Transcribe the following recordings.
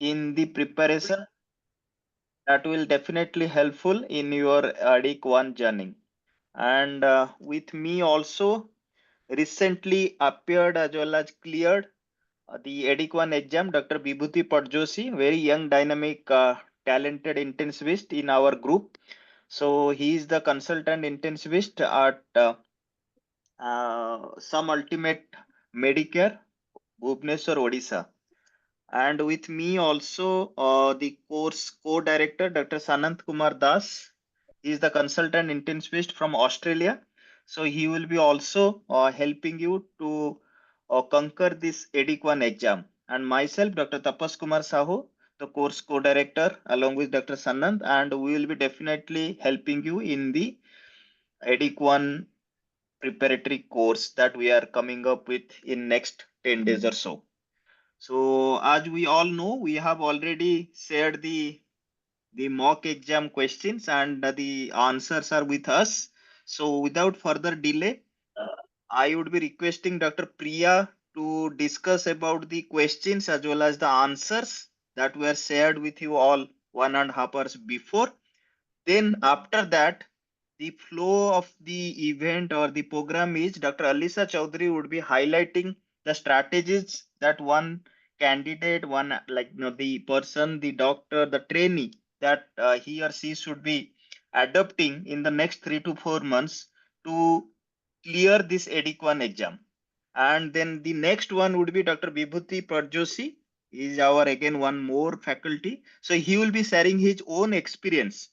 in the preparation that will definitely helpful in your EDIC-1 journey. And with me also recently appeared as well as cleared the EDIC-1 exam, Dr. Vibhuti Padjoshi, very young, dynamic, talented intensivist in our group. So he is the consultant intensivist at some ultimate Medicare, Bhubaneswar, Odisha. And with me also the course co-director, Dr. Sanant Kumar Das. He is the consultant intensivist from Australia. So he will be also helping you to conquer this EDIC-1 exam. And myself, Dr. Tapas Kumar Sahu, the course co-director, along with Dr. Sanant, and we will be definitely helping you in the EDIC-1 preparatory course that we are coming up with in next 10 days or so. So as we all know, we have already shared the mock exam questions and the answers are with us. So without further delay, I would be requesting Dr. Priya to discuss about the questions as well as the answers that were shared with you all 1.5 hours before. Then after that, the flow of the event or the program is Dr. Alisa Chaudhary would be highlighting the strategies that one candidate, one like the person, the doctor, the trainee that he or she should be adopting in the next 3 to 4 months to clear this EDIC-1 exam. And then the next one would be Dr. Vibhuti Parjoshi, is our again one more faculty. So he will be sharing his own experience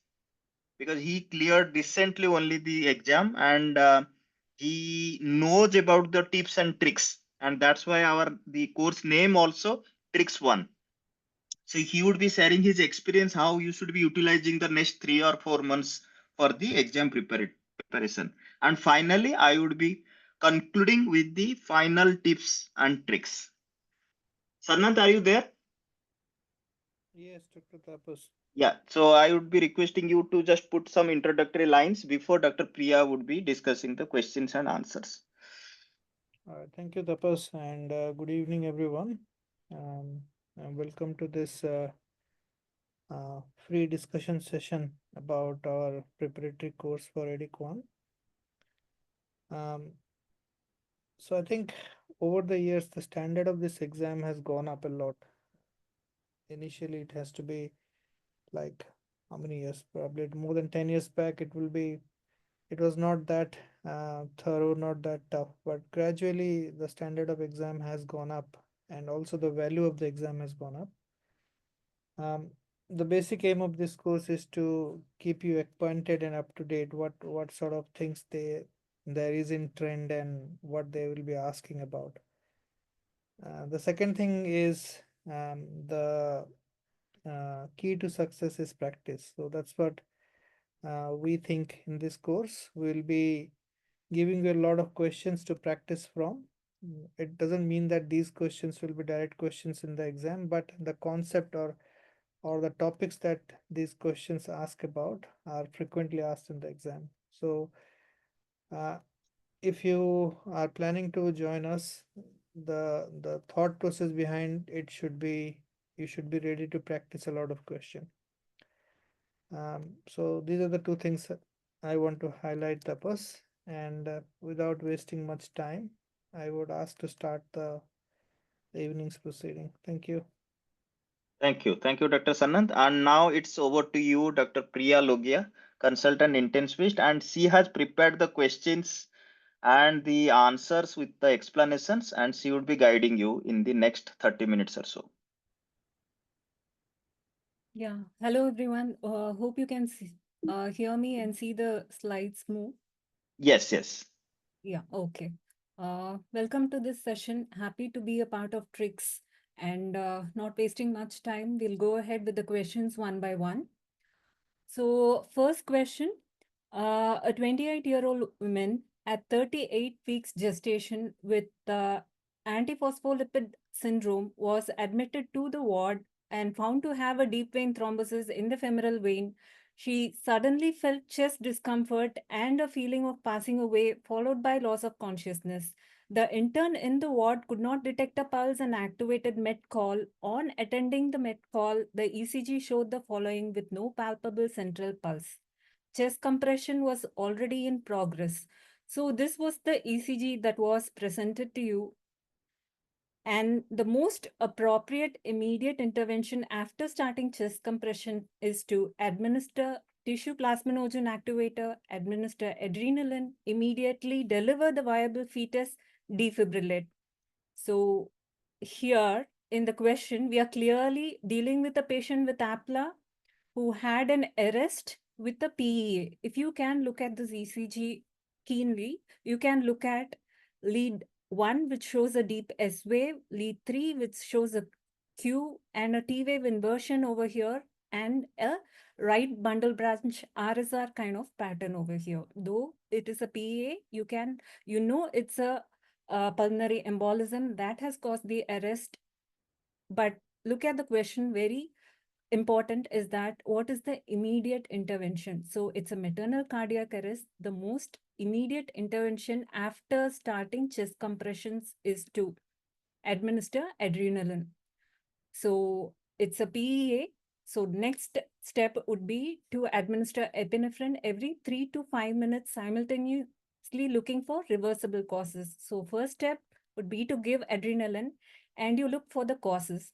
because he cleared recently only the exam and he knows about the tips and tricks, and that's why our the course name also TRICS-1. So he would be sharing his experience how you should be utilizing the next 3 or 4 months for the exam preparation. And finally, I would be concluding with the final tips and tricks. Sarnant, are you there? Yes, Dr. Tapas. Yeah, so I would be requesting you to just put some introductory lines before Dr. Priya would be discussing the questions and answers. Thank you, Tapas, and good evening, everyone. And welcome to this free discussion session about our preparatory course for EDIC-1. Um, so I think over the years, the standard of this exam has gone up a lot. Initially, it has to be like how many years? Probably more than 10 years back, it was not that thorough, not that tough, but gradually the standard of exam has gone up and also the value of the exam has gone up. Um, the basic aim of this course is to keep you acquainted and up to date what sort of things there is in trend and what they will be asking about. The second thing is the key to success is practice. So that's what we think in this course. We'll be giving you a lot of questions to practice from. It doesn't mean that these questions will be direct questions in the exam, but the concept or the topics that these questions ask about are frequently asked in the exam. So, uh, if you are planning to join us, the thought process behind it should be you should be ready to practice a lot of question. So these are the two things I want to highlight, Tapas. And without wasting much time, I would ask to start the evening's proceeding. Thank you. Thank you. Thank you, Dr. Sanant. And now it's over to you, Dr. Priya Logia, consultant intensivist, and she has prepared the questions and the answers with the explanations, and she would be guiding you in the next 30 minutes or so. Yeah. Hello, everyone. Hope you can hear me and see the slides move. Yes, yes. Yeah. Okay. Welcome to this session. Happy to be a part of TRICS and not wasting much time. We'll go ahead with the questions one by one. So, first question, a 28-year-old woman at 38 weeks gestation with antiphospholipid syndrome was admitted to the ward and found to have a deep vein thrombosis in the femoral vein. She suddenly felt chest discomfort and a feeling of passing away, followed by loss of consciousness. The intern in the ward could not detect a pulse and activated met call. On attending the met call, the ECG showed the following with no palpable central pulse. Chest compression was already in progress. So this was the ECG that was presented to you. And the most appropriate immediate intervention after starting chest compression is to administer tissue plasminogen activator, administer adrenaline, immediately deliver the viable fetus, defibrillate. So here in the question, we are clearly dealing with a patient with APLA who had an arrest with the PEA. If you can look at this ECG keenly, you can look at lead 1, which shows a deep S wave, lead 3, which shows a Q and a T wave inversion over here, and a right bundle branch RSR kind of pattern over here. Though it is a PEA, you know it's a pulmonary embolism that has caused the arrest. But look at the question, very important is that what is the immediate intervention? So it's a maternal cardiac arrest. The most immediate intervention after starting chest compressions is to administer adrenaline. So it's a PEA. So next step would be to administer epinephrine every 3 to 5 minutes, simultaneously looking for reversible causes. So first step would be to give adrenaline and you look for the causes.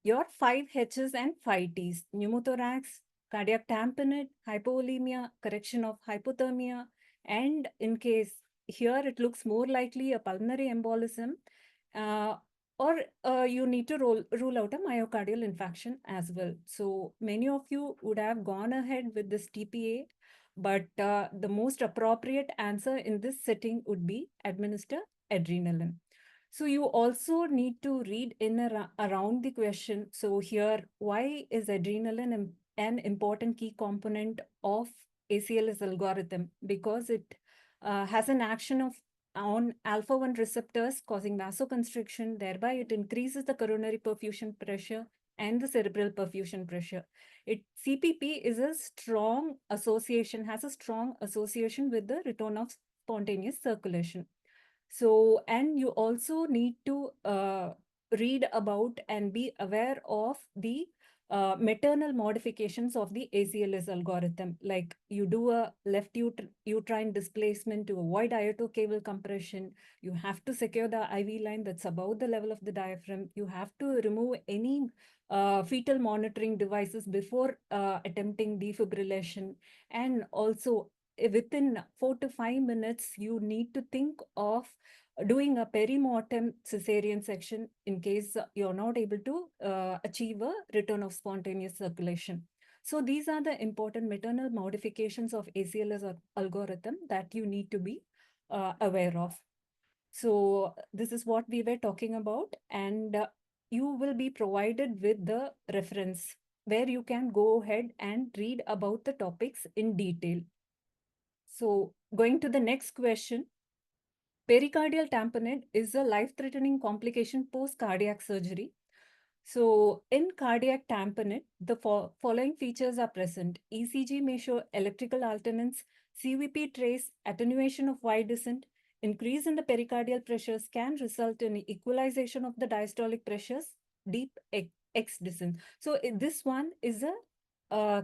Your 5 H's and 5 T's: pneumothorax, cardiac tamponade, hypovolemia, correction of hypothermia, and in case here it looks more likely a pulmonary embolism, uh, or you need to rule out a myocardial infarction as well. So many of you would have gone ahead with this TPA, but the most appropriate answer in this setting would be administer adrenaline. So you also need to read in around the question. So here, why is adrenaline an important key component of ACLS algorithm? Because it has an action on alpha-1 receptors causing vasoconstriction, thereby it increases the coronary perfusion pressure and the cerebral perfusion pressure. CPP is a strong association, has a strong association with the return of spontaneous circulation. So, and you also need to read about and be aware of the maternal modifications of the ACLS algorithm. Like you do a left uterine displacement to avoid iotocaval compression. You have to secure the IV line that's above the level of the diaphragm. You have to remove any fetal monitoring devices before attempting defibrillation. And also within 4 to 5 minutes, you need to think of doing a perimortem cesarean section in case you're not able to achieve a return of spontaneous circulation. So these are the important maternal modifications of ACLS algorithm that you need to be aware of. So this is what we were talking about, and you will be provided with the reference where you can go ahead and read about the topics in detail. So going to the next question, pericardial tamponade is a life-threatening complication post-cardiac surgery. So in cardiac tamponade, the following features are present. ECG may show electrical alternance, CVP trace, attenuation of Y descent, increase in the pericardial pressures can result in equalization of the diastolic pressures, deep X descent. So this one is a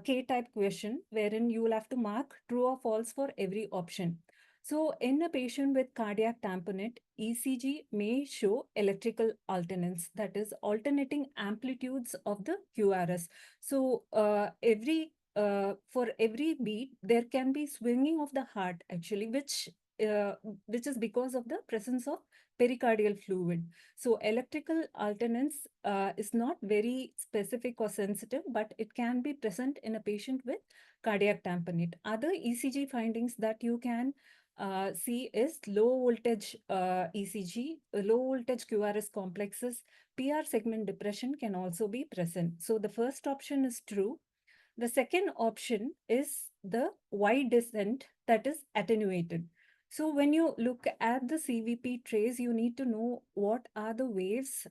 K-type question wherein you will have to mark true or false for every option. So in a patient with cardiac tamponade, ECG may show electrical alternance, that is alternating amplitudes of the QRS. So for every beat, there can be swinging of the heart actually, which is because of the presence of pericardial fluid. So electrical alternance is not very specific or sensitive, but it can be present in a patient with cardiac tamponade. Other ECG findings that you can see is low voltage ECG, low voltage QRS complexes, PR segment depression can also be present. So the first option is true. The second option is the Y descent that is attenuated. So when you look at the CVP trace, you need to know what are the waves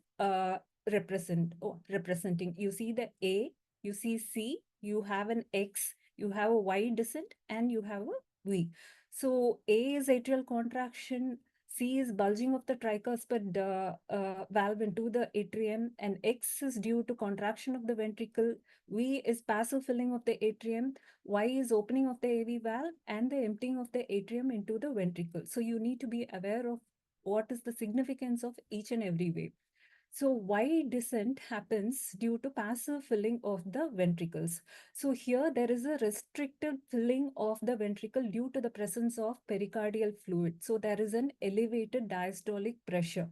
representing. You see the A, you see C, you have an X, you have a Y descent, and you have a V. So A is atrial contraction, C is bulging of the tricuspid valve into the atrium, and X is due to contraction of the ventricle. V is passive filling of the atrium. Y is opening of the AV valve and the emptying of the atrium into the ventricle. So you need to be aware of what is the significance of each and every wave. So wide descent happens due to passive filling of the ventricles. So here there is a restricted filling of the ventricle due to the presence of pericardial fluid. So there is an elevated diastolic pressure.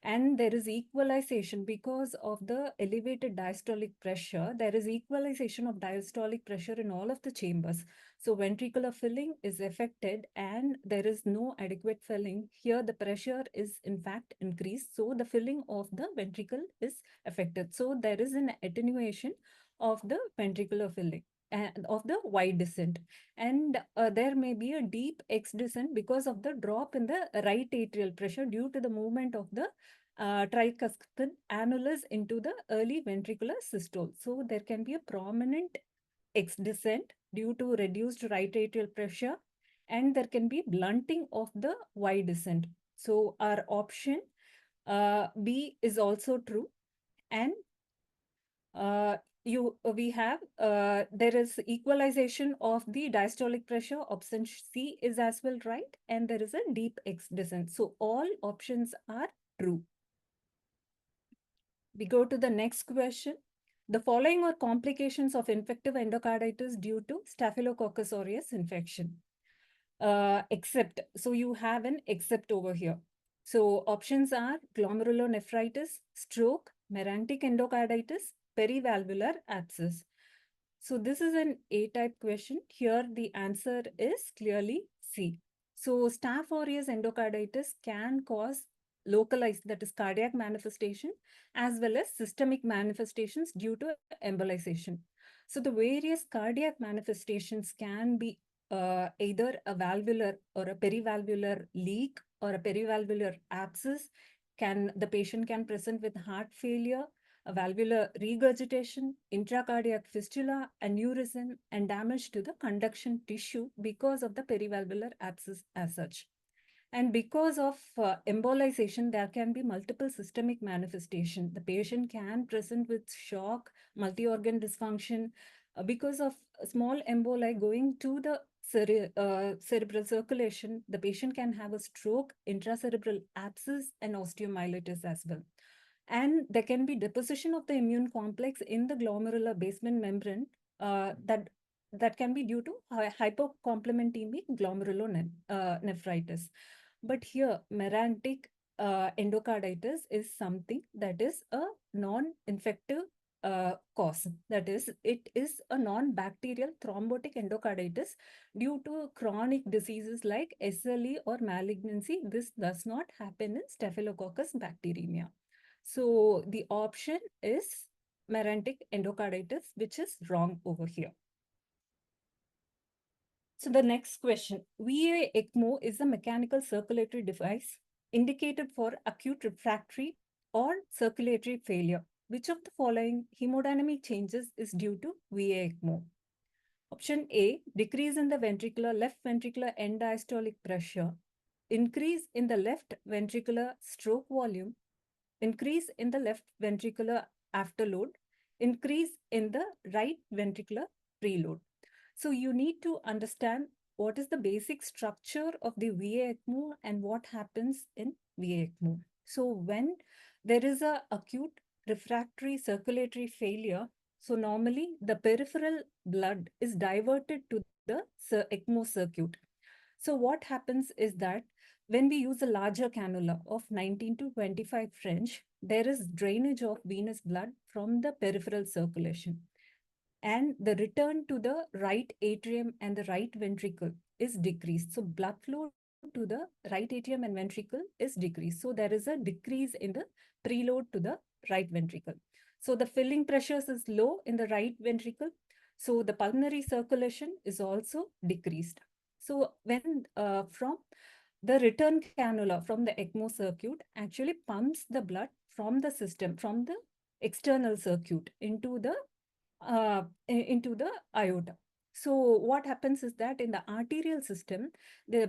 And there is equalization because of the elevated diastolic pressure. There is equalization of diastolic pressure in all of the chambers. So ventricular filling is affected and there is no adequate filling. Here the pressure is in fact increased. So the filling of the ventricle is affected. So there is an attenuation of the ventricular filling and of the wide descent. And there may be a deep X descent because of the drop in the right atrial pressure due to the movement of the tricuspid annulus into the early ventricular systole. So there can be a prominent X descent due to reduced right atrial pressure, and there can be blunting of the Y descent. So our option B is also true. And we have there is equalization of the diastolic pressure. Option C is as well right, and there is a deep X descent. So all options are true. We go to the next question. The following are complications of infective endocarditis due to Staphylococcus aureus infection. Except, so you have an except over here. So options are glomerulonephritis, stroke, merantic endocarditis, perivalvular abscess. So this is an A-type question. Here the answer is clearly C. So Staph aureus endocarditis can cause localized, that is cardiac manifestation, as well as systemic manifestations due to embolization. So the various cardiac manifestations can be either a valvular or a perivalvular leak or a perivalvular abscess. The patient can present with heart failure, a valvular regurgitation, intracardiac fistula, aneurysm, and damage to the conduction tissue because of the perivalvular abscess as such. And because of embolization, there can be multiple systemic manifestation. The patient can present with shock, multi-organ dysfunction, because of a small emboli going to the cerebral circulation. The patient can have a stroke, intracerebral abscess, and osteomyelitis as well. And there can be deposition of the immune complex in the glomerular basement membrane that can be due to hypocomplementemic glomerulonephritis. But here, merantic endocarditis is something that is a non-infective cause. That is, it is a non-bacterial thrombotic endocarditis due to chronic diseases like SLE or malignancy. This does not happen in Staphylococcus bacteremia. So the option is merantic endocarditis, which is wrong over here. So the next question, VA ECMO is a mechanical circulatory device indicated for acute refractory or circulatory failure. Which of the following hemodynamic changes is due to VA ECMO? Option A, decrease in the left ventricular end diastolic pressure, increase in the left ventricular stroke volume, increase in the left ventricular afterload, increase in the right ventricular preload. So you need to understand what is the basic structure of the VA ECMO and what happens in VA ECMO. So when there is a acute refractory circulatory failure, so normally the peripheral blood is diverted to the ECMO circuit. So what happens is that when we use a larger cannula of 19 to 25 French, there is drainage of venous blood from the peripheral circulation. And the return to the right atrium and the right ventricle is decreased. So blood flow to the right atrium and ventricle is decreased. So there is a decrease in the preload to the right ventricle. So the filling pressures is low in the right ventricle. So the pulmonary circulation is also decreased. So when from the return cannula from the ECMO circuit actually pumps the blood from the system, from the external circuit into the aorta. So what happens is that in the arterial system,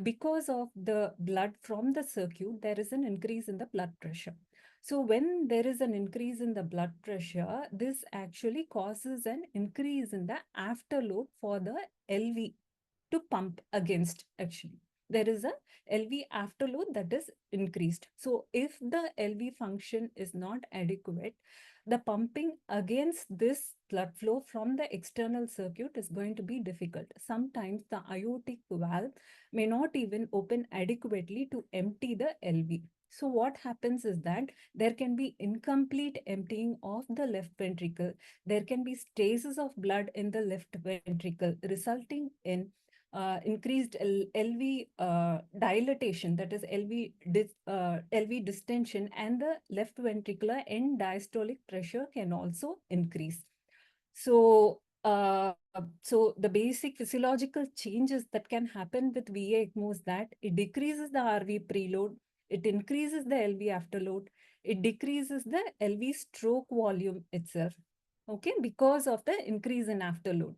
because of the blood from the circuit, there is an increase in the blood pressure. So when there is an increase in the blood pressure, this actually causes an increase in the afterload for the LV to pump against actually. There is a LV afterload that is increased. So if the LV function is not adequate, the pumping against this blood flow from the external circuit is going to be difficult. Sometimes the aortic valve may not even open adequately to empty the LV. So what happens is that there can be incomplete emptying of the left ventricle. There can be stasis of blood in the left ventricle, resulting in increased LV dilatation, that is LV distension, and the left ventricular end diastolic pressure can also increase. So the basic physiological changes that can happen with VA ECMO is that it decreases the RV preload, it increases the LV afterload, it decreases the LV stroke volume itself, okay, because of the increase in afterload.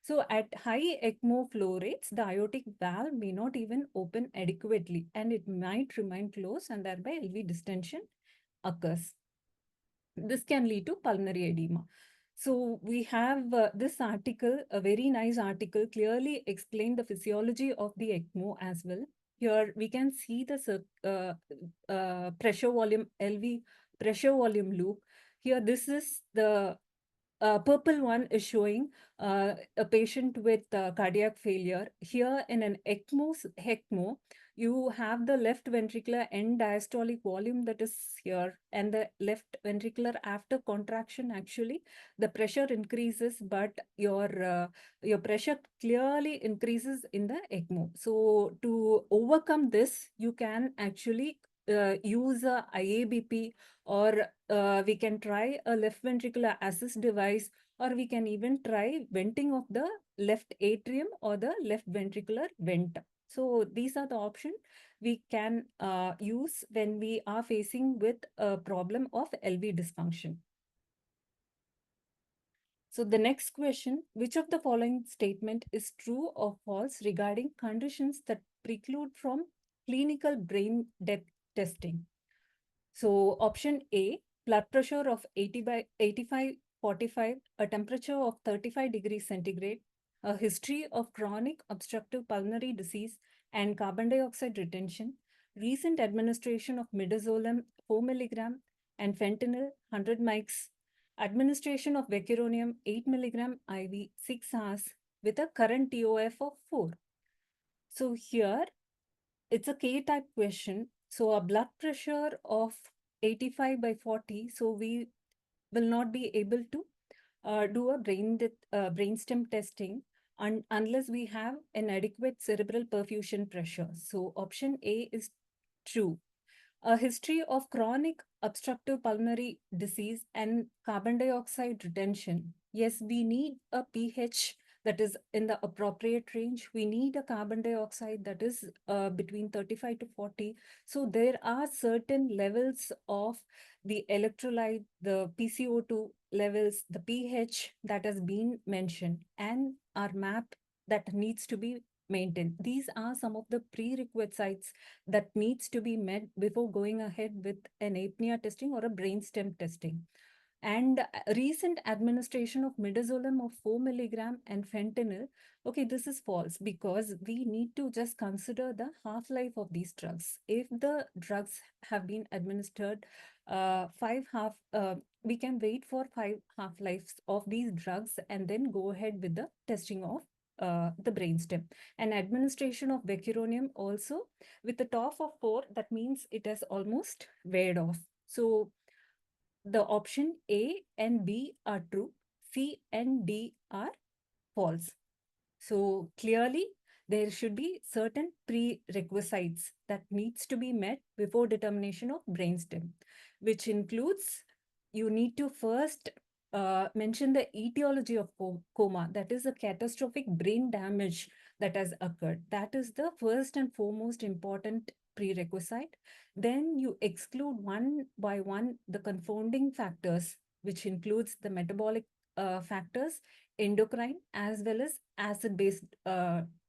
So at high ECMO flow rates, the aortic valve may not even open adequately and it might remain closed, and thereby LV distension occurs. This can lead to pulmonary edema. So we have this article, a very nice article, clearly explained the physiology of the ECMO as well. Here we can see the pressure volume, LV pressure volume loop. Here this is the purple one is showing a patient with cardiac failure. Here in an ECMO, you have the left ventricular end diastolic volume that is here, and the left ventricular after contraction, actually, the pressure increases, but your pressure clearly increases in the ECMO. So to overcome this, you can actually use a IABP, or we can try a left ventricular assist device, or we can even try venting of the left atrium or the left ventricular vent. So these are the options we can use when we are facing with a problem of LV dysfunction. So the next question, which of the following statement is true or false regarding conditions that preclude from clinical brain depth testing? So option A, blood pressure of 80 by 85/45, a temperature of 35 degrees centigrade, a history of chronic obstructive pulmonary disease and carbon dioxide retention, recent administration of midazolam 4 milligram and fentanyl 100 mics, administration of vecuronium 8 milligram IV 6 hours with a current TOF of 4. So here it's a K-type question. So a blood pressure of 85/40. So we will not be able to do a brainstem testing unless we have an adequate cerebral perfusion pressure. So option A is true. A history of chronic obstructive pulmonary disease and carbon dioxide retention. Yes, we need a pH that is in the appropriate range. We need a carbon dioxide that is between 35 to 40. So there are certain levels of the electrolyte, the PCO2 levels, the pH that has been mentioned, and our map that needs to be maintained. These are some of the prerequisites that needs to be met before going ahead with an apnea testing or a brainstem testing. And recent administration of midazolam of 4 milligram and fentanyl, okay, this is false because we need to just consider the half-life of these drugs. If the drugs have been administered we can wait for 5 half-lives of these drugs and then go ahead with the testing of the brainstem. And administration of vecuronium also with a TOF of 4, that means it has almost weared off. So the option A and B are true, C and D are false. So clearly there should be certain prerequisites that needs to be met before determination of brainstem, which includes you need to first mention the etiology of coma, that is a catastrophic brain damage that has occurred. That is the first and foremost important prerequisite. Then you exclude one by one the confounding factors, which includes the metabolic factors endocrine as well as acid-based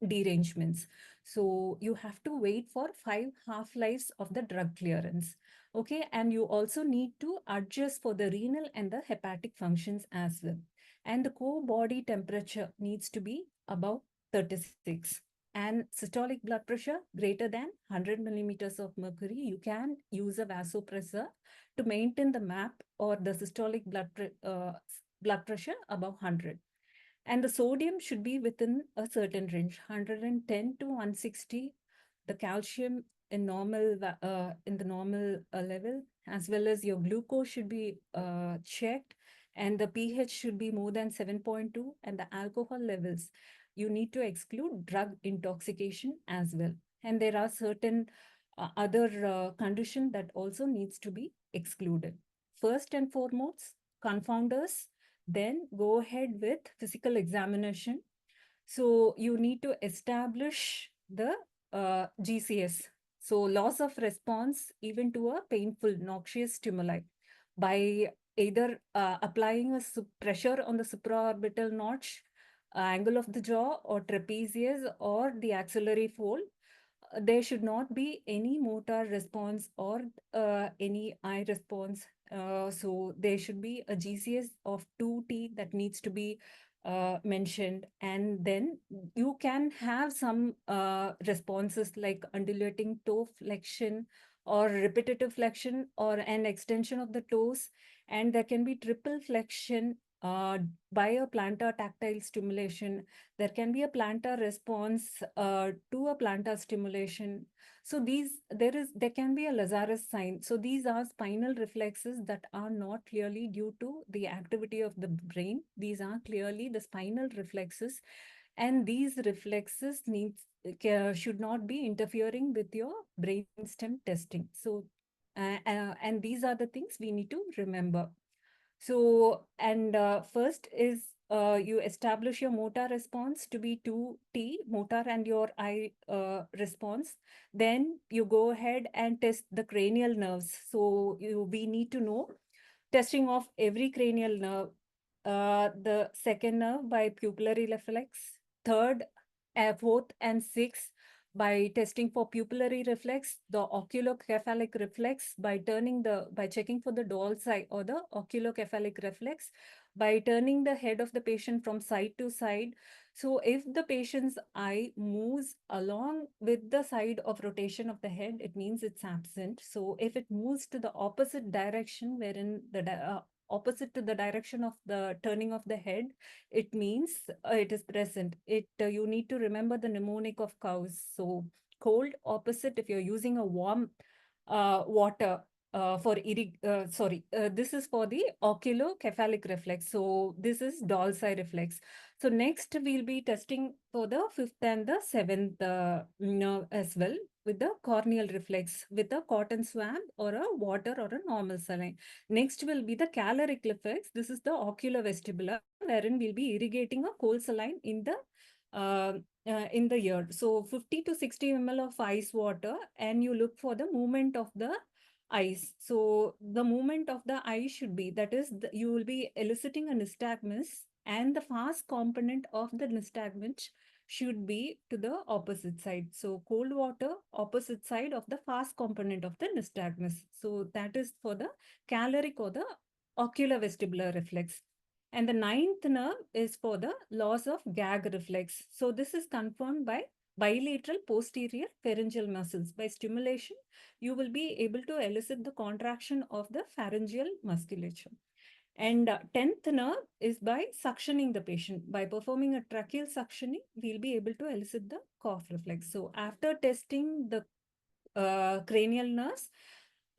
derangements. So you have to wait for 5 half-lives of the drug clearance. Okay, and you also need to adjust for the renal and the hepatic functions as well. And the core body temperature needs to be above 36. And systolic blood pressure greater than 100 millimeters of mercury. You can use a vasopressor to maintain the MAP or the systolic blood pressure above 100. And the sodium should be within a certain range, 110 to 160. The calcium in the normal level, as well as your glucose should be checked, and the pH should be more than 7.2, and the alcohol levels. You need to exclude drug intoxication as well. And there are certain other condition that also needs to be excluded. First and foremost, confounders, then go ahead with physical examination. So you need to establish the GCS. So loss of response even to a painful, noxious stimuli by either applying a pressure on the supraorbital notch, angle of the jaw or trapezius or the axillary fold. There should not be any motor response or any eye response. So there should be a GCS of 2T that needs to be mentioned. And then you can have some responses like undulating toe flexion or repetitive flexion or an extension of the toes. And there can be triple flexion by a plantar tactile stimulation. There can be a plantar response to a plantar stimulation. So there can be a Lazarus sign. So these are spinal reflexes that are not clearly due to the activity of the brain. These are clearly the spinal reflexes, and these reflexes should not be interfering with your brainstem testing. So and these are the things we need to remember. So, and first is you establish your motor response to be 2T, motor and your eye response. Then you go ahead and test the cranial nerves. So we need to know testing of every cranial nerve, the second nerve by pupillary reflex, third, fourth, and sixth by testing for pupillary reflex, the oculocephalic reflex by checking for the doll's eye or the oculocephalic reflex, by turning the head of the patient from side to side. So if the patient's eye moves along with the side of rotation of the head, it means it's absent. So if it moves to the opposite direction, wherein the opposite to the direction of the turning of the head, it means it is present. You need to remember the mnemonic of cows. So cold opposite if you're using a warm water this is for the oculocephalic reflex. So this is doll's eye reflex. So next we'll be testing for the fifth and the seventh nerve as well, with the corneal reflex with a cotton swab or a water or a normal saline. Next will be the caloric reflex. This is the oculovestibular, wherein we'll be irrigating a cold saline in the ear. So 50 to 60 ml of ice water, and you look for the movement of the eyes. So the movement of the eye should be, that is, you will be eliciting a nystagmus, and the fast component of the nystagmus should be to the opposite side. So cold water, opposite side of the fast component of the nystagmus. So that is for the caloric or the ocular vestibular reflex. And the ninth nerve is for the loss of gag reflex. So this is confirmed by bilateral posterior pharyngeal muscles. By stimulation, you will be able to elicit the contraction of the pharyngeal musculature. And 10th nerve is by suctioning the patient. By performing a tracheal suctioning, we'll be able to elicit the cough reflex. So after testing the cranial nerves,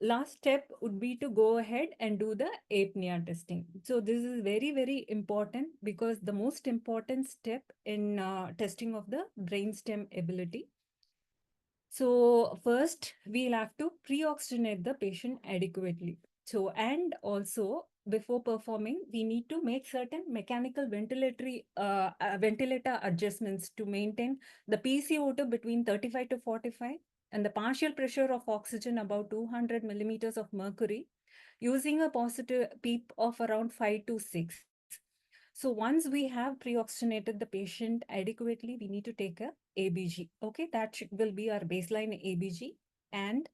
last step would be to go ahead and do the apnea testing. So this is very, very important, because the most important step in testing of the brainstem ability. So first, we'll have to pre-oxygenate the patient adequately. So, and also before performing, we need to make certain mechanical ventilator adjustments to maintain the PCO2 between 35 to 45 and the partial pressure of oxygen about 200 millimeters of mercury, using a positive PEEP of around 5 to 6. So once we have pre-oxygenated the patient adequately, we need to take a ABG. Okay, that will be our baseline ABG. And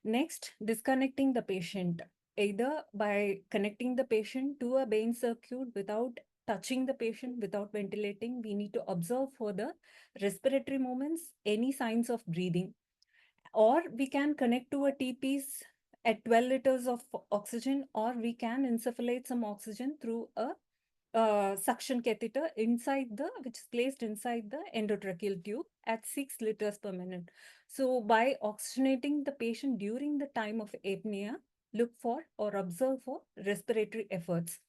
next, disconnecting the patient, either by connecting the patient to a vein circuit without touching the patient, without ventilating. We need to observe for the respiratory movements, any signs of breathing. Or we can connect to a T-piece at 12 liters of oxygen, or we can insufflate some oxygen through a suction catheter which is placed inside the endotracheal tube at 6 liters per minute. So by oxygenating the patient during the time of apnea, look for or observe for respiratory efforts.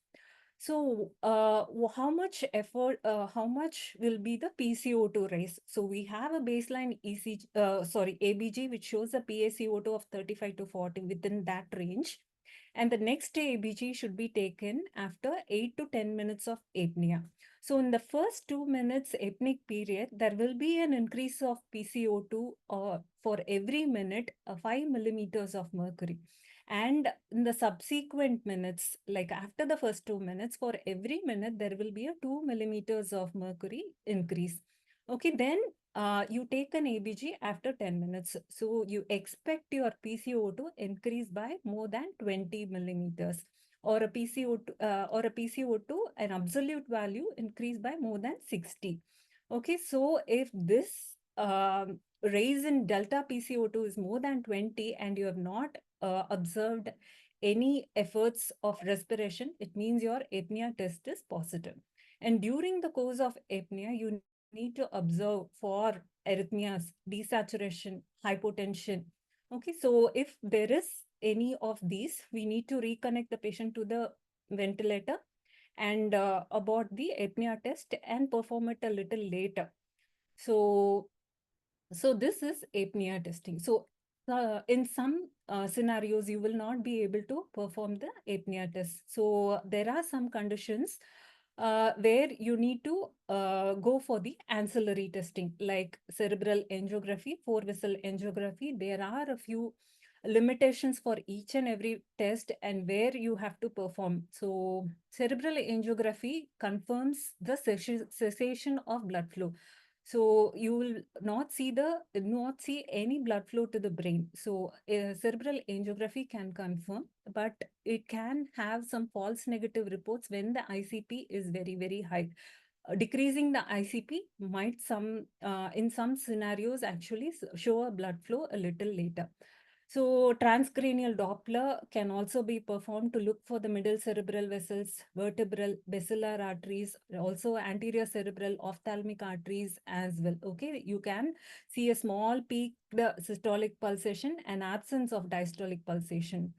So, how much effort, how much will be the PCO2 rise? So we have a baseline ABG, which shows a PaCO2 of 35 to 40 within that range. And the next ABG should be taken after 8 to 10 minutes of apnea. So in the first 2 minutes apneic period, there will be an increase of PCO2 for every minute, 5 millimeters of mercury. And in the subsequent minutes, like after the first 2 minutes, for every minute, there will be a 2 millimeters of mercury increase. Okay, then you take an ABG after 10 minutes. So you expect your PCO to increase by more than 20 millimeters, or a PCO2, an absolute value increase by more than 60. Okay, so if this raise in delta PCO2 is more than 20 and you have not observed any efforts of respiration, it means your apnea test is positive. And during the course of apnea, you need to observe for arrhythmias, desaturation, hypotension. Okay, so if there is any of these, we need to reconnect the patient to the ventilator and abort the apnea test and perform it a little later. So this is apnea testing. So in some scenarios, you will not be able to perform the apnea test. So there are some conditions where you need to go for the ancillary testing, like cerebral angiography, 4-vessel angiography. There are a few limitations for each and every test and where you have to perform. So cerebral angiography confirms the cessation of blood flow. So you will not see any blood flow to the brain. So cerebral angiography can confirm, but it can have some false negative reports when the ICP is very, very high. Decreasing the ICP might in some scenarios actually show a blood flow a little later. So transcranial Doppler can also be performed to look for the middle cerebral vessels, vertebral, basilar arteries, also anterior cerebral ophthalmic arteries as well. Okay, you can see a small peak systolic pulsation and absence of diastolic pulsation.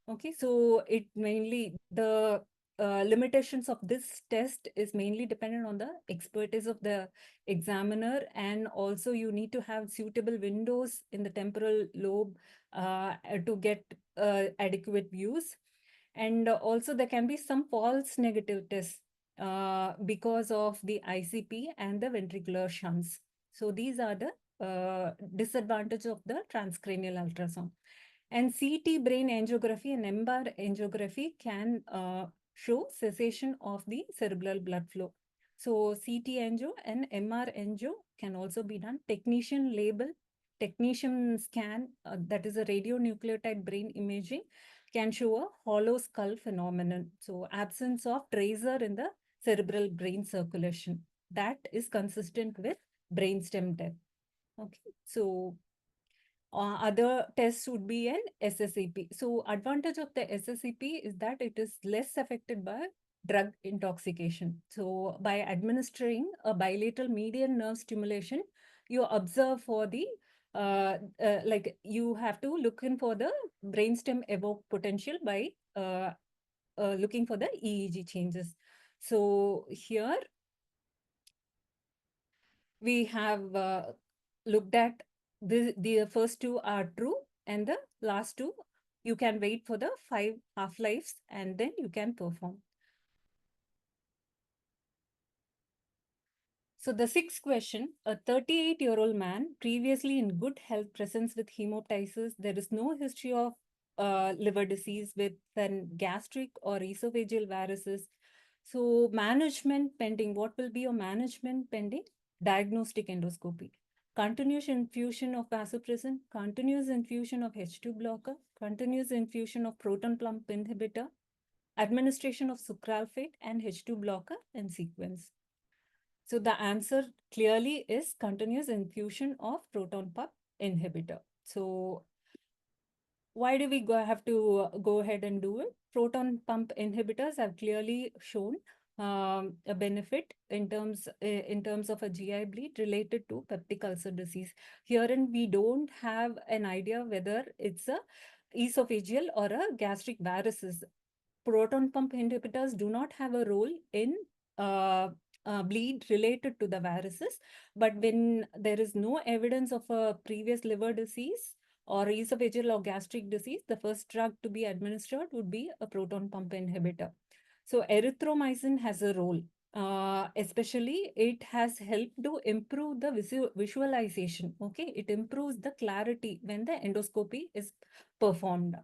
Okay, so it mainly the limitations of this test is mainly dependent on the expertise of the examiner, and also you need to have suitable windows in the temporal lobe to get adequate views. And also there can be some false negative tests because of the ICP and the ventricular shunts. So these are the disadvantages of the transcranial ultrasound. And CT brain angiography and MR angiography can show cessation of the cerebral blood flow. So CT angio and MR angio can also be done. Technetium scan, that is a radionucleotide brain imaging, can show a hollow skull phenomenon. So absence of tracer in the cerebral brain circulation. That is consistent with brainstem death. Okay, so other tests would be an SSEP. So advantage of the SSEP is that it is less affected by drug intoxication. So by administering a bilateral median nerve stimulation, you observe for the like you have to look in for the brainstem evoke potential by looking for the EEG changes. So here we have looked at the first two are true, and the last two you can wait for the 5 half-lives and then you can perform. So the sixth question, a 38-year-old man previously in good health presents with hemoptysis. There is no history of liver disease with gastric or esophageal varices. So management pending, what will be your management pending? Diagnostic endoscopy. Continuous infusion of vasopressin, continuous infusion of H2 blocker, continuous infusion of proton pump inhibitor, administration of sucralfate and H2 blocker in sequence. So the answer clearly is continuous infusion of proton pump inhibitor. So why do we have to go ahead and do it? Proton pump inhibitors have clearly shown a benefit in terms of a GI bleed related to peptic ulcer disease. Herein, we don't have an idea whether it's a esophageal or a gastric varices. Proton pump inhibitors do not have a role in uh, bleed related to the varices, but when there is no evidence of a previous liver disease or esophageal or gastric disease, the first drug to be administered would be a proton pump inhibitor. So erythromycin has a role. Especially it has helped to improve the visualization. Okay, it improves the clarity when the endoscopy is performed,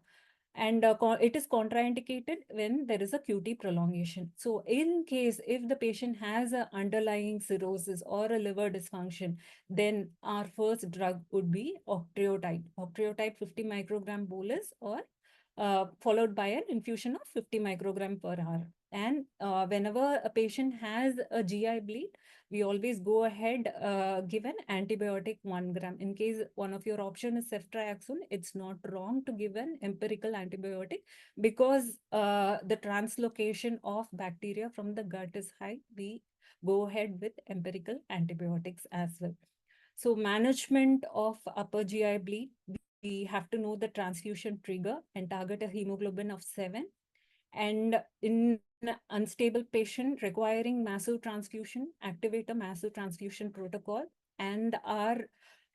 and it is contraindicated when there is a QT prolongation. So in case if the patient has a underlying cirrhosis or a liver dysfunction, then our first drug would be octreotide 50 microgram bolus, or followed by an infusion of 50 microgram per hour. And whenever a patient has a GI bleed, we always go ahead, give an antibiotic 1 gram. In case one of your option is ceftriaxone, it's not wrong to give an empirical antibiotic, because the translocation of bacteria from the gut is high. We go ahead with empirical antibiotics as well. So management of upper GI bleed, we have to know the transfusion trigger and target a hemoglobin of 7. And in unstable patient requiring massive transfusion, activate a massive transfusion protocol. And our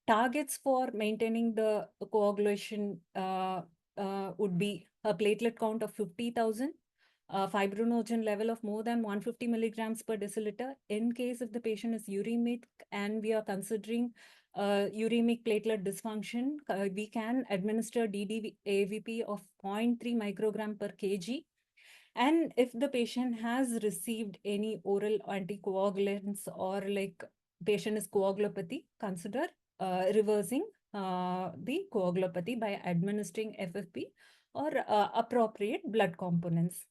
targets for maintaining the coagulation would be a platelet count of 50,000, fibrinogen level of more than 150 milligrams per deciliter. In case if the patient is uremic and we are considering uremic platelet dysfunction, we can administer DDAVP of 0.3 microgram per kg. And if the patient has received any oral anticoagulants, or like patient is coagulopathy, consider reversing the coagulopathy by administering FFP or appropriate blood components.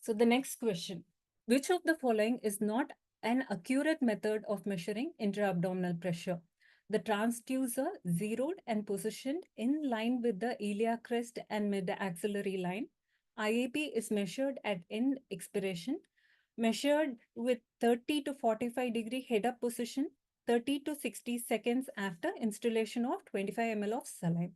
So the next question, which of the following is not an accurate method of measuring intra-abdominal pressure? The transducer zeroed and positioned in line with the iliac crest and mid-axillary line. IAP is measured at end expiration, measured with 30 to 45 degree head-up position, 30 to 60 seconds after installation of 25 ml of saline.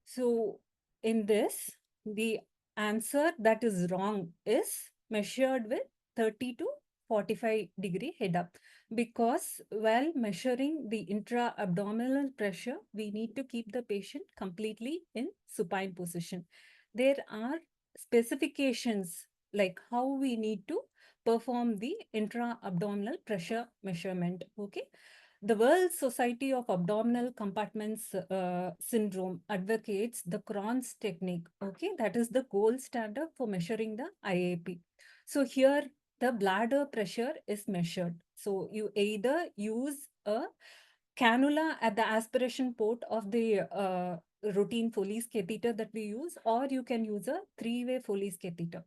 So in this, the answer that is wrong is measured with 30 to 45 degree head up, because while measuring the intra-abdominal pressure, we need to keep the patient completely in supine position. There are specifications like how we need to perform the intra-abdominal pressure measurement. Okay. The World Society of Abdominal Compartments Syndrome advocates the Cron's technique. Okay, that is the gold standard for measuring the IAP. So here the bladder pressure is measured. So you either use a cannula at the aspiration port of the routine Foley's catheter that we use, or you can use a three-way Foley's catheter.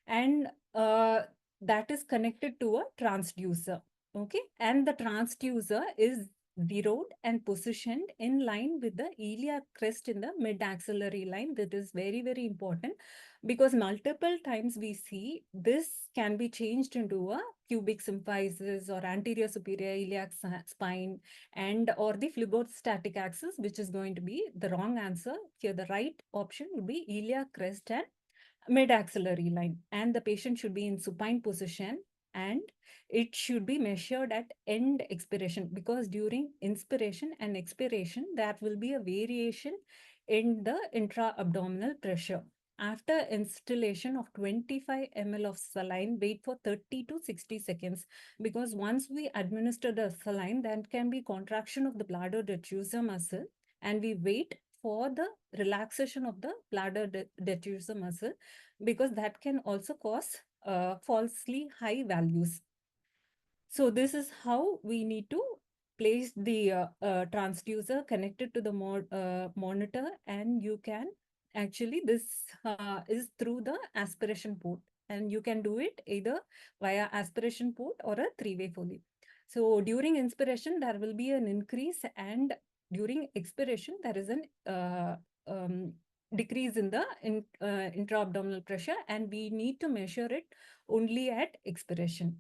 And that is connected to a transducer. Okay, and the transducer is zeroed and positioned in line with the iliac crest in the mid-axillary line. That is very, very important, because multiple times we see this can be changed into a cubic symphysis or anterior superior iliac spine, and or the phlebostatic axis, which is going to be the wrong answer. Here the right option would be iliac crest and mid-axillary line, and the patient should be in supine position, and it should be measured at end expiration, because during inspiration and expiration there will be a variation in the intra-abdominal pressure. After installation of 25 ml of saline, wait for 30 to 60 seconds, because once we administer the saline, there can be contraction of the bladder detrusor muscle, and we wait for the relaxation of the bladder detrusor muscle, because that can also cause falsely high values. So this is how we need to place the transducer connected to the monitor, and you can actually, this is through the aspiration port, and you can do it either via aspiration port or a three-way Foley. So during inspiration, there will be an increase, and during expiration, there is an decrease in the intra-abdominal pressure, and we need to measure it only at expiration.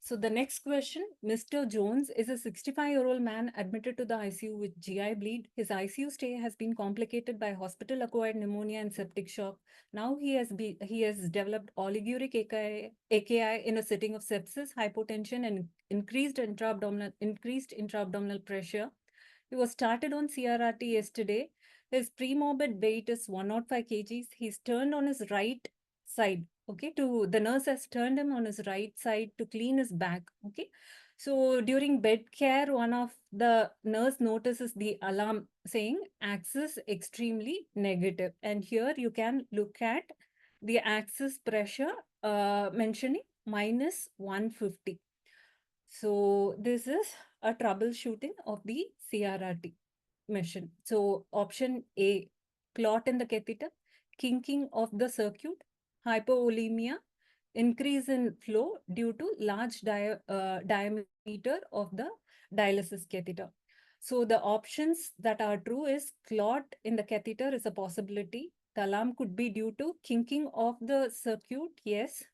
So the next question, Mr. Jones is a 65-year-old man admitted to the ICU with GI bleed. His ICU stay has been complicated by hospital-acquired pneumonia and septic shock. Now he has developed oliguric AKI in a setting of sepsis, hypotension, and increased intra-abdominal pressure. He was started on CRRT yesterday. His pre-morbid weight is 105 kgs. He's turned on his right side. Okay, the nurse has turned him on his right side to clean his back. Okay, so during bed care, one of the nurse notices the alarm saying axis extremely negative, and here you can look at the axis pressure mentioning -150. So this is a troubleshooting of the CRRT mission. So option A, clot in the catheter, kinking of the circuit, hypovolemia, increase in flow due to large diameter of the dialysis catheter. So the options that are true is clot in the catheter is a possibility. The alarm could be due to kinking of the circuit, yes.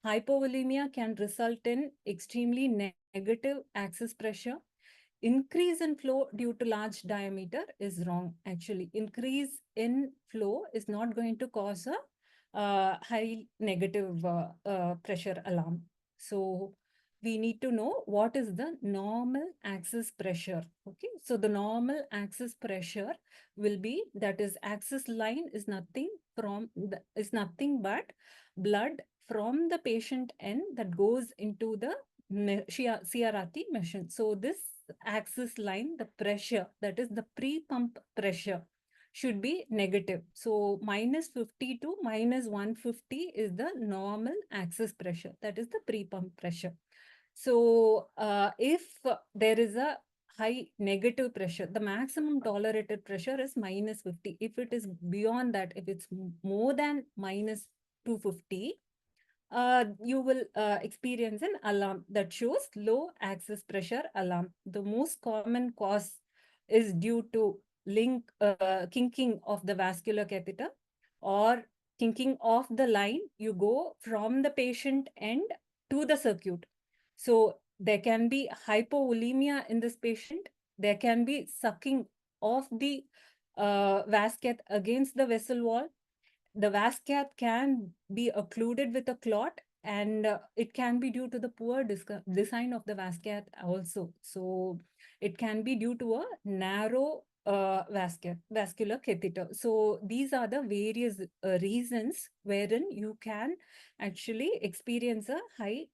Hypovolemia can result in extremely negative axis pressure. Increase in flow due to large diameter is wrong. Actually, increase in flow is not going to cause a high negative pressure alarm. So we need to know what is the normal axis pressure. Okay, so the normal axis pressure will be, that is, axis line is nothing but blood from the patient end that goes into the CRRT machine. So this axis line, the pressure, that is the pre-pump pressure, should be negative. So -50 to -150 is the normal axis pressure. That is the pre-pump pressure. So if there is a high negative pressure, the maximum tolerated pressure is -50. If it is beyond that, if it's more than -250, you will experience an alarm that shows low axis pressure alarm. The most common cause is due to kinking of the vascular catheter or kinking of the line. You go from the patient end to the circuit. So there can be hypovolemia in this patient. There can be sucking of the vas cath against the vessel wall. The vas cath can be occluded with a clot, and it can be due to the poor design of the vas cath also. So it can be due to a narrow vascular catheter. So these are the various reasons wherein you can actually experience a high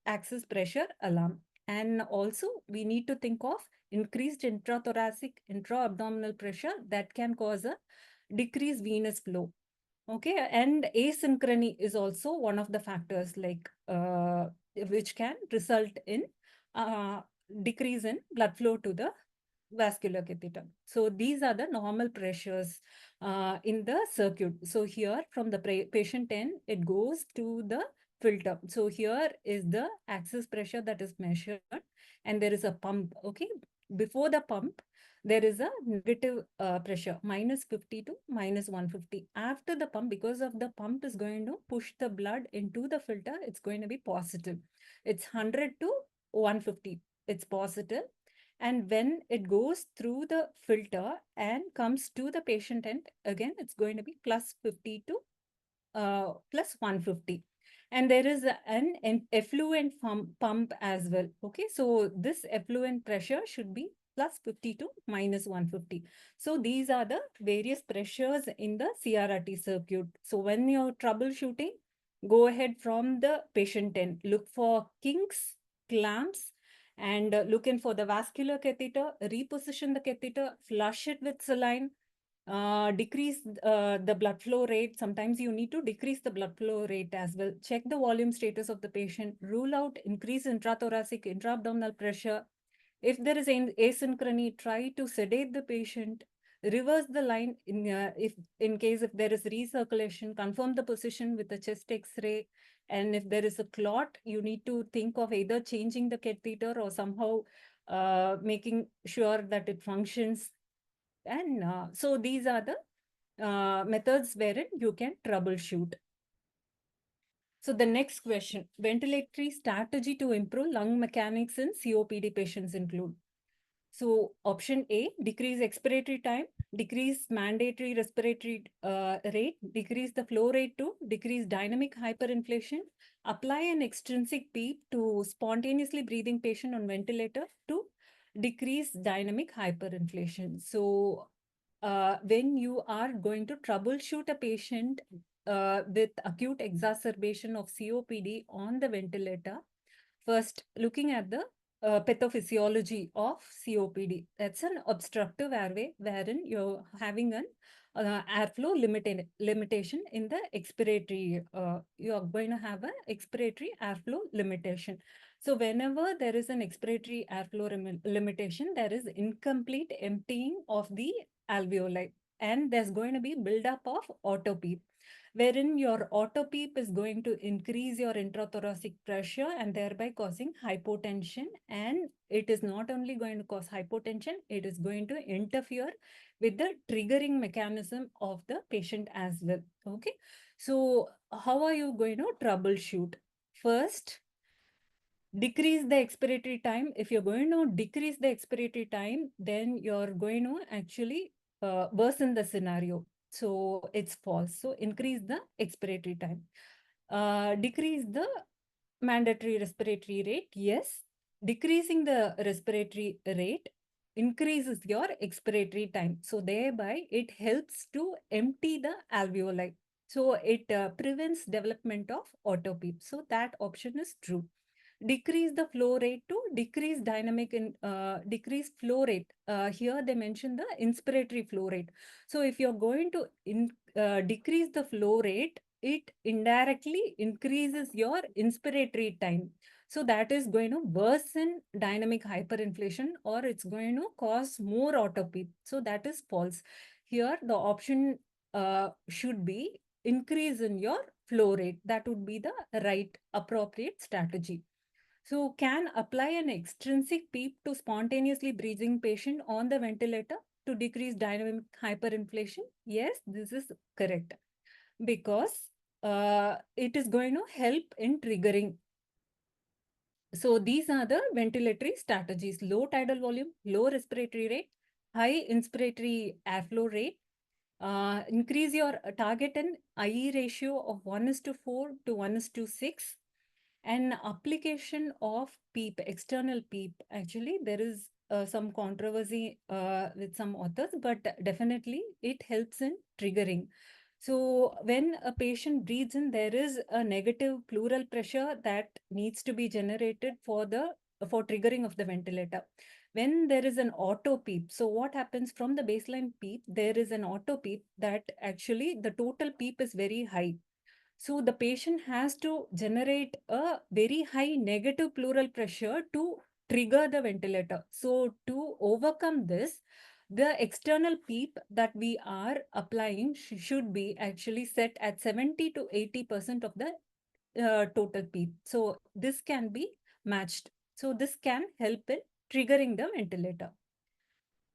axis pressure alarm. And also we need to think of increased intrathoracic, intra-abdominal pressure that can cause a decreased venous flow. Okay, and asynchrony is also one of the factors, like which can result in decrease in blood flow to the vascular catheter. So these are the normal pressures in the circuit. So here from the patient end, it goes to the filter. So here is the axis pressure that is measured, and there is a pump. Okay, before the pump, there is a negative pressure, -50 to -150. After the pump, because of the pump is going to push the blood into the filter, it's going to be positive. It's 100 to 150. It's positive. And when it goes through the filter and comes to the patient end, again, it's going to be +50 to +150. And there is an effluent pump as well. Okay, so this effluent pressure should be +50 to -150. So these are the various pressures in the CRRT circuit. So when you're troubleshooting, go ahead from the patient end. Look for kinks, clamps, And look in for the vascular catheter, reposition the catheter, flush it with saline, decrease the blood flow rate. Sometimes you need to decrease the blood flow rate as well. Check the volume status of the patient, rule out increased intrathoracic, intra-abdominal pressure. If there is an asynchrony, try to sedate the patient, reverse the line if in case if there is recirculation, confirm the position with the chest x-ray. And if there is a clot, you need to think of either changing the catheter or somehow making sure that it functions. And so these are the methods wherein you can troubleshoot. So the next question, ventilatory strategy to improve lung mechanics in COPD patients include. So option A, decrease expiratory time, decrease mandatory respiratory rate, decrease the flow rate to decrease dynamic hyperinflation, apply an extrinsic PEEP to spontaneously breathing patient on ventilator to decrease dynamic hyperinflation. So when you are going to troubleshoot a patient with acute exacerbation of COPD on the ventilator, first looking at the pathophysiology of COPD. That's an obstructive airway wherein you're having an airflow limitation in the expiratory. You are going to have an expiratory airflow limitation. So whenever there is an expiratory airflow limitation, there is incomplete emptying of the alveoli, and there's going to be buildup of autopeep, wherein your autopeep is going to increase your intrathoracic pressure and thereby causing hypotension. And it is not only going to cause hypotension, it is going to interfere with the triggering mechanism of the patient as well. Okay. So how are you going to troubleshoot? First, decrease the expiratory time. If you're going to decrease the expiratory time, then you're going to actually worsen the scenario. So it's false. So increase the expiratory time. Decrease the mandatory respiratory rate. Yes. Decreasing the respiratory rate increases your expiratory time. So thereby it helps to empty the alveoli. So it prevents development of autopeep. So that option is true. Decrease the flow rate to decrease dynamic and decrease flow rate. Here they mention the inspiratory flow rate. So if you're going to decrease the flow rate, it indirectly increases your inspiratory time. So that is going to worsen dynamic hyperinflation, or it's going to cause more autopeep. So that is false. Here the option should be increase in your flow rate. That would be the right appropriate strategy. So can apply an extrinsic PEEP to spontaneously breathing patient on the ventilator to decrease dynamic hyperinflation? Yes, this is correct, because it is going to help in triggering. So these are the ventilatory strategies: low tidal volume, low respiratory rate, high inspiratory airflow rate, increase your target and IE ratio of 1:4 to 1:6. And application of PEEP, external PEEP, actually there is some controversy with some authors, but definitely it helps in triggering. So when a patient breathes in, there is a negative pleural pressure that needs to be generated for triggering of the ventilator. When there is an auto PEEP, so what happens from the baseline PEEP, there is an auto PEEP that actually the total PEEP is very high. So the patient has to generate a very high negative pleural pressure to trigger the ventilator. So to overcome this, the external PEEP that we are applying should be actually set at 70 to 80% of the total PEEP. So this can be matched. So this can help in triggering the ventilator.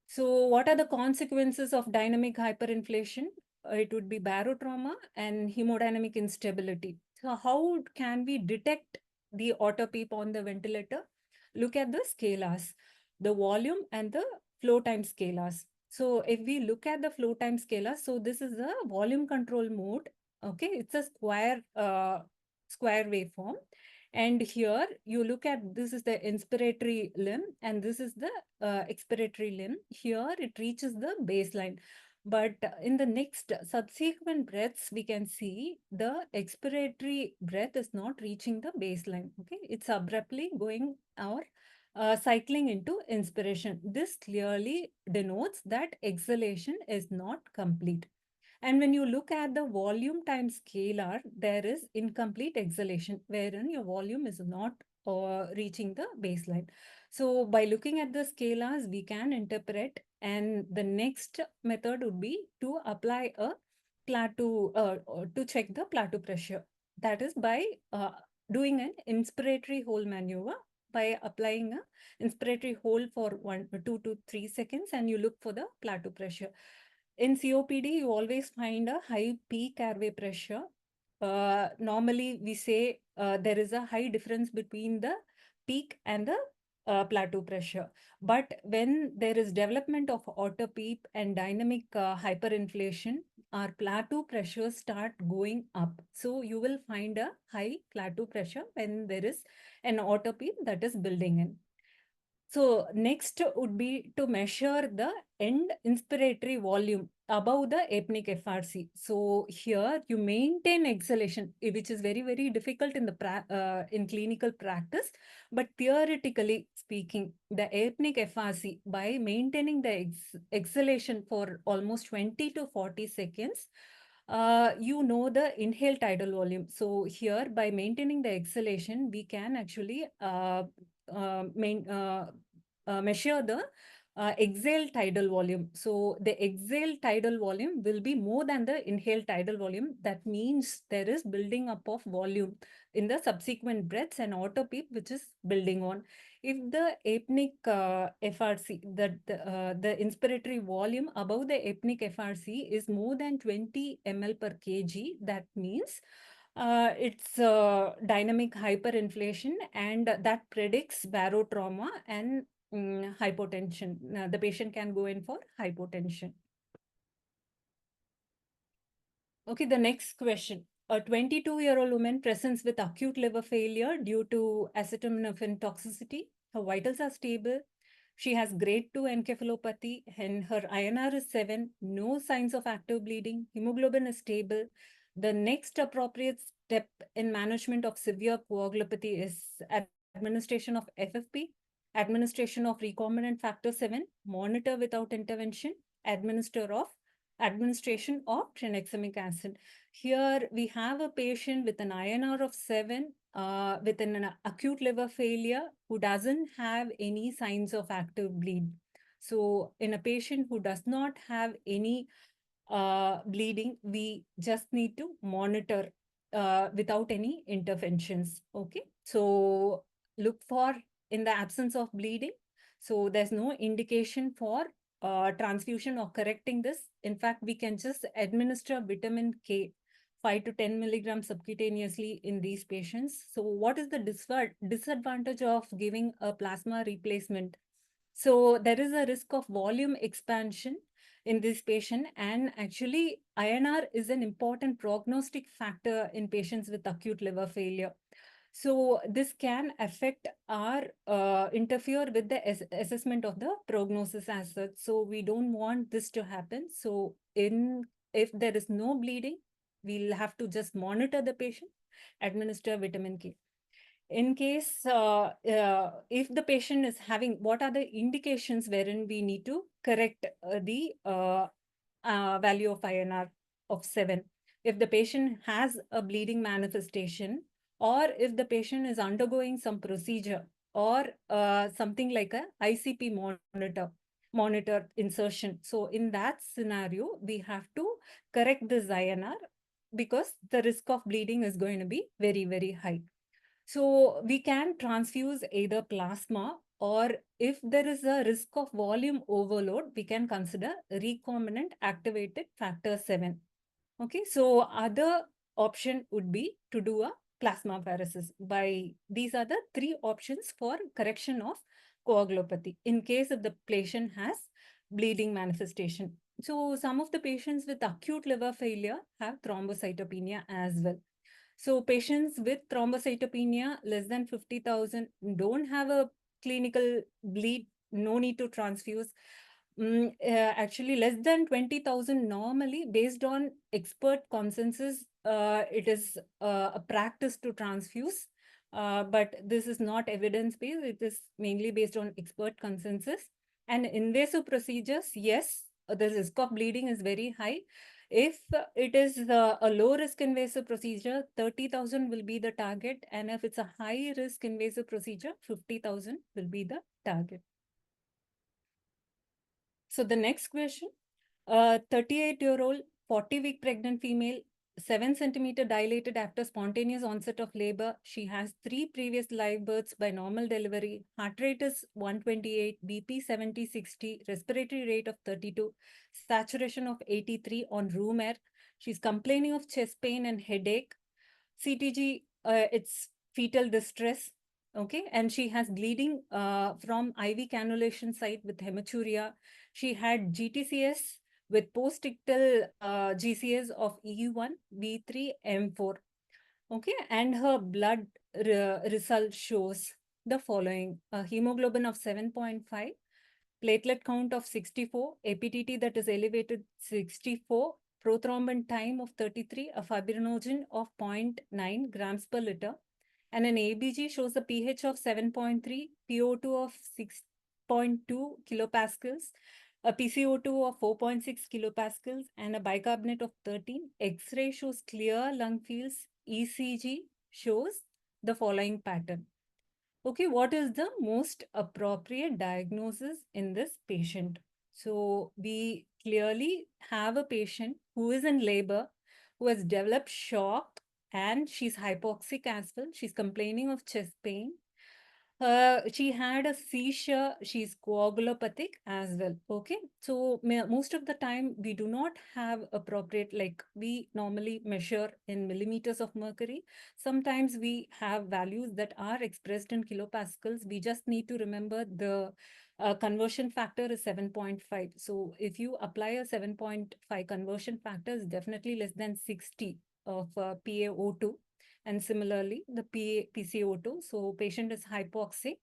So what are the consequences of dynamic hyperinflation? It would be barotrauma and hemodynamic instability. So how can we detect the autopeep on the ventilator? Look at the scalars, the volume and the flow time scalars. So if we look at the flow time scalar, so this is a volume control mode. Okay, it's a square waveform. And here you look at, this is the inspiratory limb and this is the expiratory limb. Here it reaches the baseline. But in the next subsequent breaths, we can see the expiratory breath is not reaching the baseline. Okay, it's abruptly going or cycling into inspiration. This clearly denotes that exhalation is not complete. And when you look at the volume times scalar, there is incomplete exhalation, wherein your volume is not reaching the baseline. So by looking at the scalars, we can interpret, and the next method would be to apply a plateau, to check the plateau pressure. That is by doing an inspiratory hold maneuver, by applying a inspiratory hold for 2 to 3 seconds, and you look for the plateau pressure. In COPD, you always find a high peak airway pressure. Normally, we say there is a high difference between the peak and the plateau pressure. But when there is development of autopeep and dynamic hyperinflation, our plateau pressures start going up. So you will find a high plateau pressure when there is an autopeep that is building in. So next would be to measure the end inspiratory volume above the apneic FRC. So here you maintain exhalation, which is very, very difficult in the in clinical practice. But theoretically speaking, the apneic FRC, by maintaining the exhalation for almost 20 to 40 seconds, you know the inhale tidal volume. So here, by maintaining the exhalation, we can actually measure the exhale tidal volume. So the exhale tidal volume will be more than the inhale tidal volume. That means there is building up of volume in the subsequent breaths and autopeep, which is building on. If the apneic FRC, the inspiratory volume above the apneic FRC is more than 20 ml per kg, that means it's dynamic hyperinflation, and that predicts barotrauma and hypotension. The patient can go in for hypotension. Okay, the next question. A 22-year-old woman presents with acute liver failure due to acetaminophen toxicity. Her vitals are stable. She has grade 2 encephalopathy and her INR is 7. No signs of active bleeding. Hemoglobin is stable. The next appropriate step in management of severe coagulopathy is administration of FFP, administration of recombinant factor 7, monitor without intervention, administration of tranexamic acid. Here we have a patient with an INR of 7 with an acute liver failure who doesn't have any signs of active bleed. So in a patient who does not have any bleeding, we just need to monitor without any interventions. Okay, so look for in the absence of bleeding. So there's no indication for transfusion or correcting this. In fact, we can just administer vitamin K 5 to 10 milligrams subcutaneously in these patients. So what is the disadvantage of giving a plasma replacement? So there is a risk of volume expansion in this patient, and actually INR is an important prognostic factor in patients with acute liver failure. So this can affect or interfere with the assessment of the prognosis as such. So we don't want this to happen. So if there is no bleeding, we'll have to just monitor the patient, administer vitamin K. In case, if the patient is having, what are the indications wherein we need to correct the value of INR of 7? If the patient has a bleeding manifestation, or if the patient is undergoing some procedure, or something like a ICP monitor insertion. So in that scenario, we have to correct this INR because the risk of bleeding is going to be very, very high. So we can transfuse either plasma, or if there is a risk of volume overload, we can consider recombinant activated factor 7. Okay, so other option would be to do a plasmapheresis. These are the 3 options for correction of coagulopathy in case if the patient has bleeding manifestation. So some of the patients with acute liver failure have thrombocytopenia as well. So patients with thrombocytopenia less than 50,000 don't have a clinical bleed, no need to transfuse. Actually, less than 20,000 normally, based on expert consensus, it is a practice to transfuse. but this is not evidence-based. It is mainly based on expert consensus. And invasive procedures, yes, the risk of bleeding is very high. If it is a low-risk invasive procedure, 30,000 will be the target. And if it's a high-risk invasive procedure, 50,000 will be the target. So the next question, 38-year-old, 40-week pregnant female, 7 centimeter dilated after spontaneous onset of labor. She has 3 previous live births by normal delivery. Heart rate is 128, BP 70-60, respiratory rate of 32, saturation of 83 on room air. She's complaining of chest pain and headache. CTG, it's fetal distress. Okay, and she has bleeding from IV cannulation site with hematuria. She had GTCS with post-ictal GCS of E1, B3, M4. Okay, and her blood result shows the following: a hemoglobin of 7.5, platelet count of 64, APTT that is elevated 64, prothrombin time of 33, a fibrinogen of 0.9 grams per liter, and an ABG shows a pH of 7.3, PO2 of 6.2 kilopascals, a PCO2 of 4.6 kilopascals, and a bicarbonate of 13. X-ray shows clear lung fields. ECG shows the following pattern. Okay, what is the most appropriate diagnosis in this patient? So we clearly have a patient who is in labor, who has developed shock, and she's hypoxic as well. She's complaining of chest pain. She had a seizure. She's coagulopathic as well. Okay. So most of the time we do not have appropriate, like we normally measure in millimeters of mercury. Sometimes we have values that are expressed in kilopascals. We just need to remember the conversion factor is 7.5. So if you apply a 7.5 conversion factor, is definitely less than 60 of PaO2. And similarly, the PCO2, so patient is hypoxic.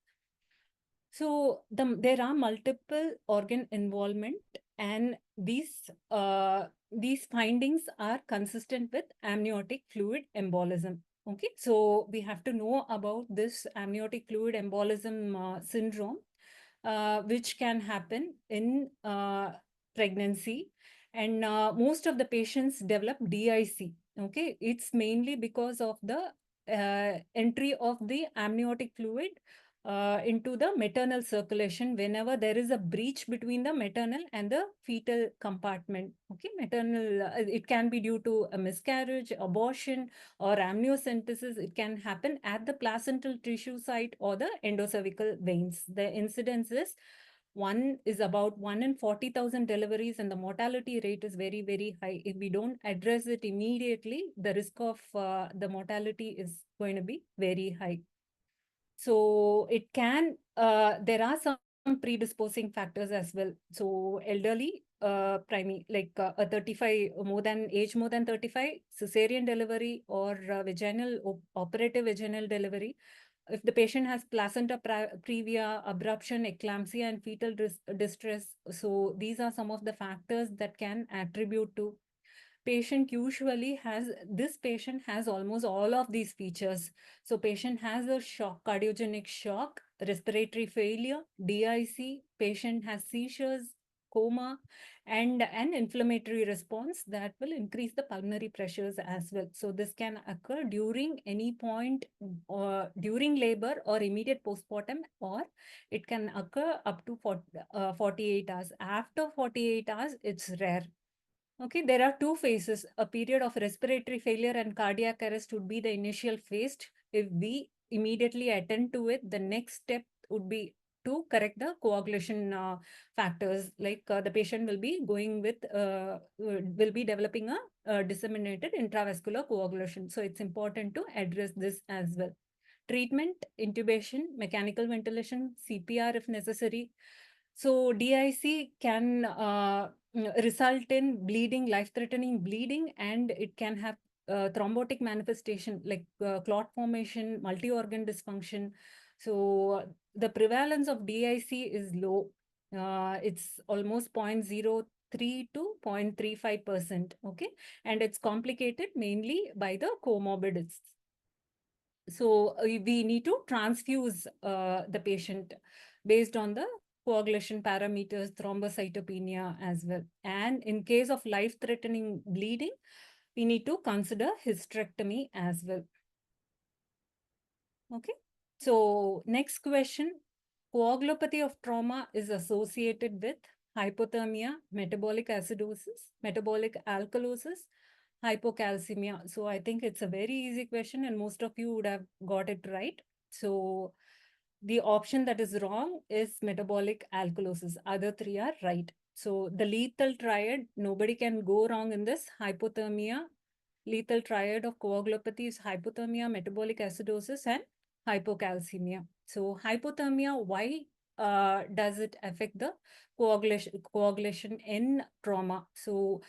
So there are multiple organ involvement, and these findings are consistent with amniotic fluid embolism. Okay, so we have to know about this amniotic fluid embolism syndrome, which can happen in pregnancy, and most of the patients develop DIC. Okay, it's mainly because of the entry of the amniotic fluid into the maternal circulation whenever there is a breach between the maternal and the fetal compartment. Okay, maternal, it can be due to a miscarriage, abortion, or amniocentesis. It can happen at the placental tissue site or the endocervical veins. The incidence is about 1 in 40,000 deliveries, and the mortality rate is very, very high. If we don't address it immediately, the risk of the mortality is going to be very high. So it can, there are some predisposing factors as well. So elderly, like a 35, more than 35, cesarean delivery, or operative vaginal delivery. If the patient has placenta previa, abruption, eclampsia, and fetal distress, so these are some of the factors that can attribute to. This patient has almost all of these features. So patient has a shock, cardiogenic shock, respiratory failure, DIC, patient has seizures, coma, and an inflammatory response that will increase the pulmonary pressures as well. So this can occur during any point, or during labor or immediate postpartum, or it can occur up to 48 hours. After 48 hours, it's rare. Okay, there are two phases. A period of respiratory failure and cardiac arrest would be the initial phase. If we immediately attend to it, the next step would be to correct the coagulation factors. Like the patient will be developing a disseminated intravascular coagulation. So it's important to address this as well. Treatment, intubation, mechanical ventilation, CPR if necessary. So DIC can result in bleeding, life-threatening bleeding, and it can have thrombotic manifestation like clot formation, multi-organ dysfunction. So the prevalence of DIC is low. It's almost 0.03 to 0.35%. Okay, and it's complicated mainly by the comorbidities. So we need to transfuse the patient based on the coagulation parameters, thrombocytopenia as well. And in case of life-threatening bleeding, we need to consider hysterectomy as well. Okay. So next question, coagulopathy of trauma is associated with hypothermia, metabolic acidosis, metabolic alkalosis, hypocalcemia. So I think it's a very easy question and most of you would have got it right. So the option that is wrong is metabolic alkalosis. Other three are right. So the lethal triad, nobody can go wrong in this. Hypothermia, lethal triad of coagulopathy is hypothermia, metabolic acidosis, and hypocalcemia. So hypothermia, why does it affect the coagulation in trauma? So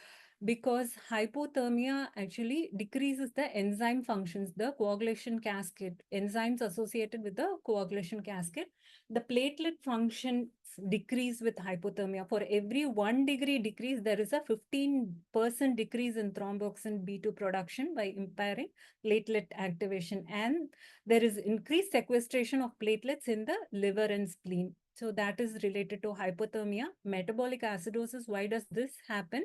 because hypothermia actually decreases the enzyme functions, the coagulation cascade, enzymes associated with the coagulation cascade. The platelet function decrease with hypothermia. For every 1 degree decrease, there is a 15% decrease in thromboxane B2 production by impairing platelet activation. And there is increased sequestration of platelets in the liver and spleen. So that is related to hypothermia. Metabolic acidosis, why does this happen?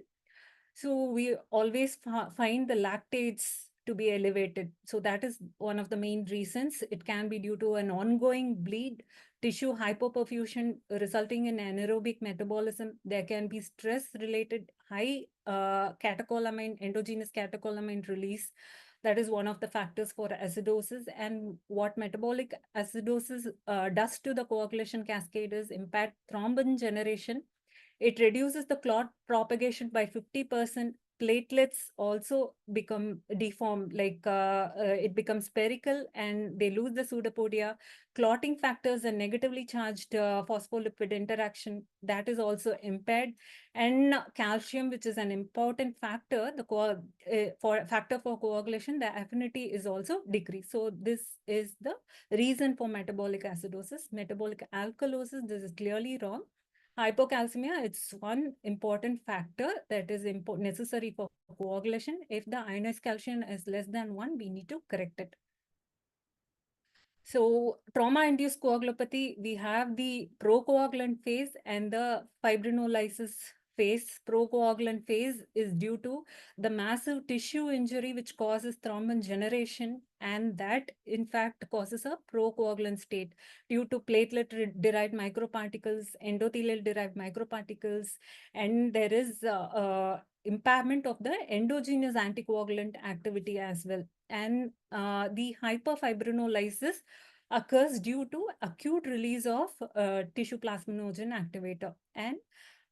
So we always find the lactates to be elevated. So that is one of the main reasons. It can be due to an ongoing bleed, tissue hypoperfusion resulting in anaerobic metabolism. There can be stress-related high catecholamine, endogenous catecholamine release. That is one of the factors for acidosis. And what metabolic acidosis does to the coagulation cascade is impact thrombin generation. It reduces the clot propagation by 50%. Platelets also become deformed, like it becomes spherical and they lose the pseudopodia. Clotting factors and negatively charged phospholipid interaction, that is also impaired. And calcium, which is an important factor, for factor for coagulation, the affinity is also decreased. So this is the reason for metabolic acidosis. Metabolic alkalosis, this is clearly wrong. Hypocalcemia, it's one important factor that is necessary for coagulation. If the ionized calcium is less than 1, we need to correct it. So trauma-induced coagulopathy, we have the procoagulant phase and the fibrinolysis phase. Procoagulant phase is due to the massive tissue injury which causes thrombin generation, and that in fact causes a procoagulant state due to platelet-derived microparticles, endothelial-derived microparticles, and there is impairment of the endogenous anticoagulant activity as well. And the hyperfibrinolysis occurs due to acute release of tissue plasminogen activator. And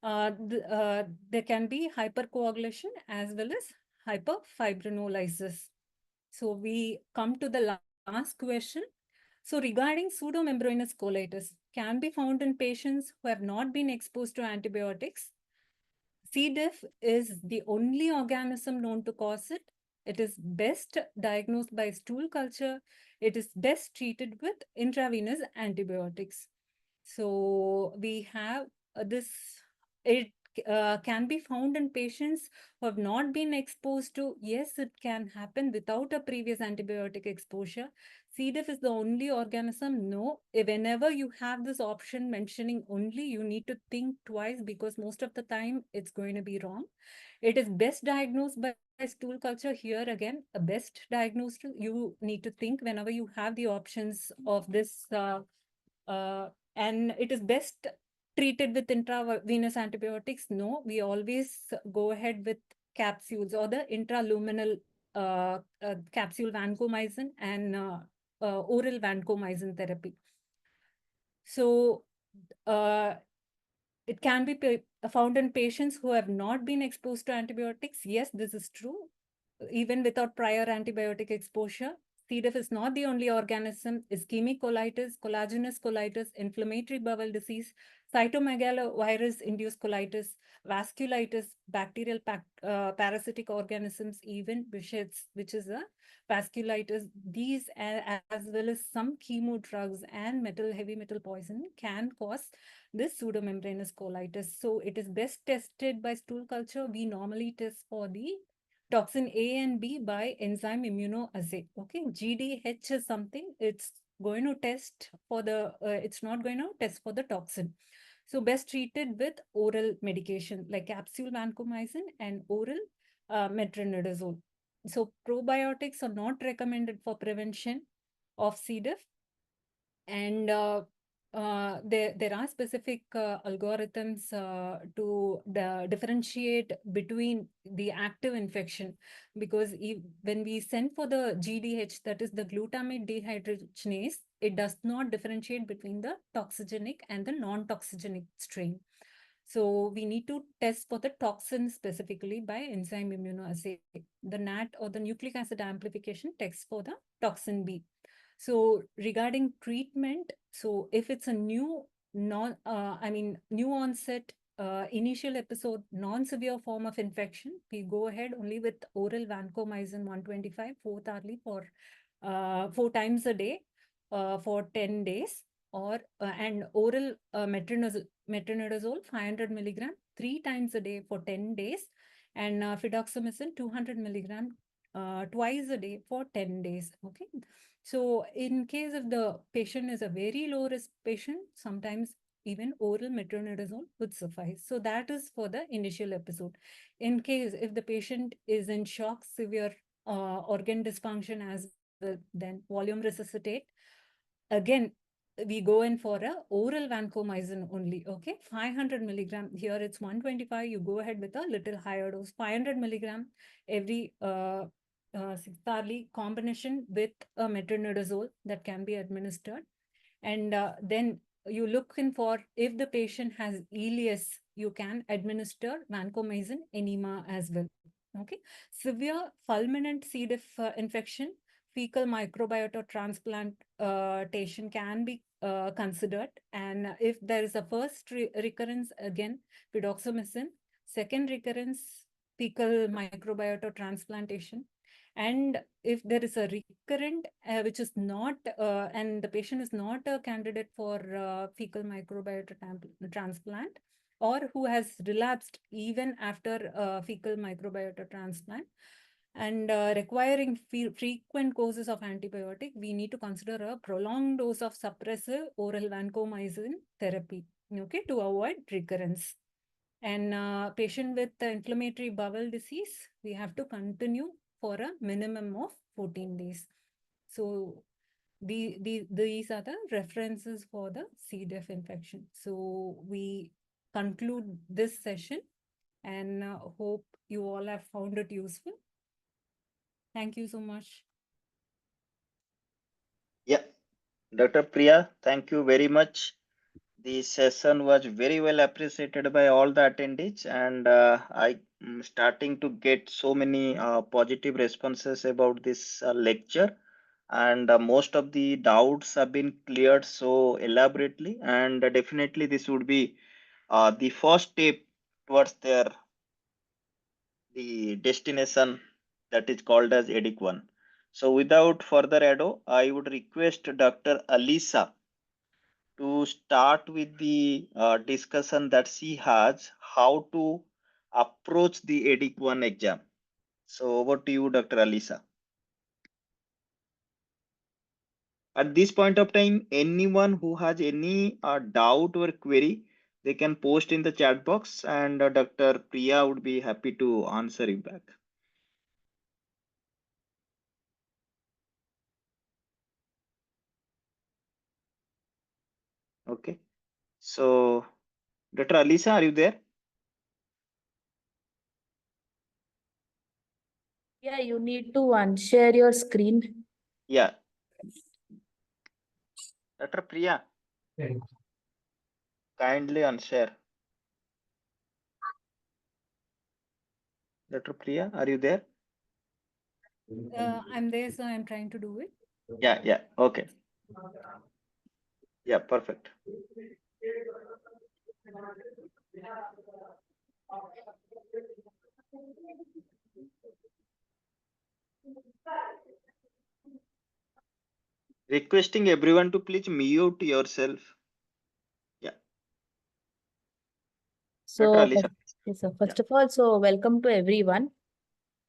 there can be hypercoagulation as well as hyperfibrinolysis. So we come to the last question. So regarding pseudomembranous colitis, can be found in patients who have not been exposed to antibiotics. C. diff is the only organism known to cause it. It is best diagnosed by stool culture. It is best treated with intravenous antibiotics. So we have this, it can be found in patients who have not been exposed to, yes, it can happen without a previous antibiotic exposure. C. diff is the only organism, no. Whenever you have this option mentioning only, you need to think twice because most of the time it's going to be wrong. It is best diagnosed by stool culture. Here again, a best diagnosed, you need to think whenever you have the options of this and it is best treated with intravenous antibiotics. No, we always go ahead with capsules or the intraluminal capsule vancomycin and oral vancomycin therapy. So it can be found in patients who have not been exposed to antibiotics. Yes, this is true. Even without prior antibiotic exposure, C. diff is not the only organism. Ischemic colitis, collagenous colitis, inflammatory bowel disease, cytomegalovirus-induced colitis, vasculitis, bacterial parasitic organisms, even which is a vasculitis. These, as well as some chemo drugs and heavy metal poison, can cause this pseudomembranous colitis. So it is best tested by stool culture. We normally test for the toxin A and B by enzyme immunoassay. Okay, GDH is something it's going to test for the, it's not going to test for the toxin. So best treated with oral medication like capsule vancomycin and oral metronidazole. So probiotics are not recommended for prevention of C. diff, and there are specific algorithms to differentiate between the active infection, because when we send for the GDH, that is the glutamate dehydrogenase, it does not differentiate between the toxigenic and the non-toxigenic strain. So we need to test for the toxin specifically by enzyme immunoassay. The NAT or the nucleic acid amplification tests for the toxin B. So regarding treatment, so if it's a new new onset, initial episode, non-severe form of infection, we go ahead only with oral vancomycin 125 fourth hourly for 4 times a day for 10 days, or and oral metronidazole 500 milligram 3 times a day for 10 days, and fidaxomicin 200 milligram twice a day for 10 days. Okay. So in case if the patient is a very low risk patient, sometimes even oral metronidazole would suffice. So that is for the initial episode. In case if the patient is in shock, severe organ dysfunction as well, then volume resuscitate. Again, we go in for a oral vancomycin only. Okay, 500 milligram. Here it's 125. You go ahead with a little higher dose, 500 milligram every 6-hourly combination with a metronidazole that can be administered. And then you look in for, if the patient has ileus, you can administer vancomycin enema as well. Okay, severe fulminant C. diff infection, fecal microbiota transplantation can be considered. And if there is a first recurrence, again, fidaxomicin, second recurrence, fecal microbiota transplantation. And if there is a recurrent, which is not, and the patient is not a candidate for fecal microbiota transplant, or who has relapsed even after fecal microbiota transplant, and requiring frequent courses of antibiotic, we need to consider a prolonged dose of suppressive oral vancomycin therapy, okay, to avoid recurrence. And patient with inflammatory bowel disease, we have to continue for a minimum of 14 days. So these are the references for the C. diff infection. So we conclude this session, and hope you all have found it useful. Thank you so much. Yeah, Dr. Priya, thank you very much. The session was very well appreciated by all the attendees, and I am starting to get so many positive responses about this lecture. And most of the doubts have been cleared so elaborately, and definitely this would be the first step towards the destination that is called as EDIC-1. So without further ado, I would request Dr. Alisa to start with the discussion that she has how to approach the EDIC-1 exam. So over to you, Dr. Alisa. At this point of time, anyone who has any doubt or query, they can post in the chat box, and Dr. Priya would be happy to answer it back. Okay. So, Dr. Alisa, are you there? Yeah, you need to unshare your screen. Yeah. Dr. Priya, kindly unshare. Dr. Priya, are you there? I'm there, so I'm trying to do it. Yeah, yeah. Okay. Yeah, perfect. Requesting everyone to please mute yourself. Yeah. Dr. So, Alisa. yes, sir. First of all, so welcome to everyone.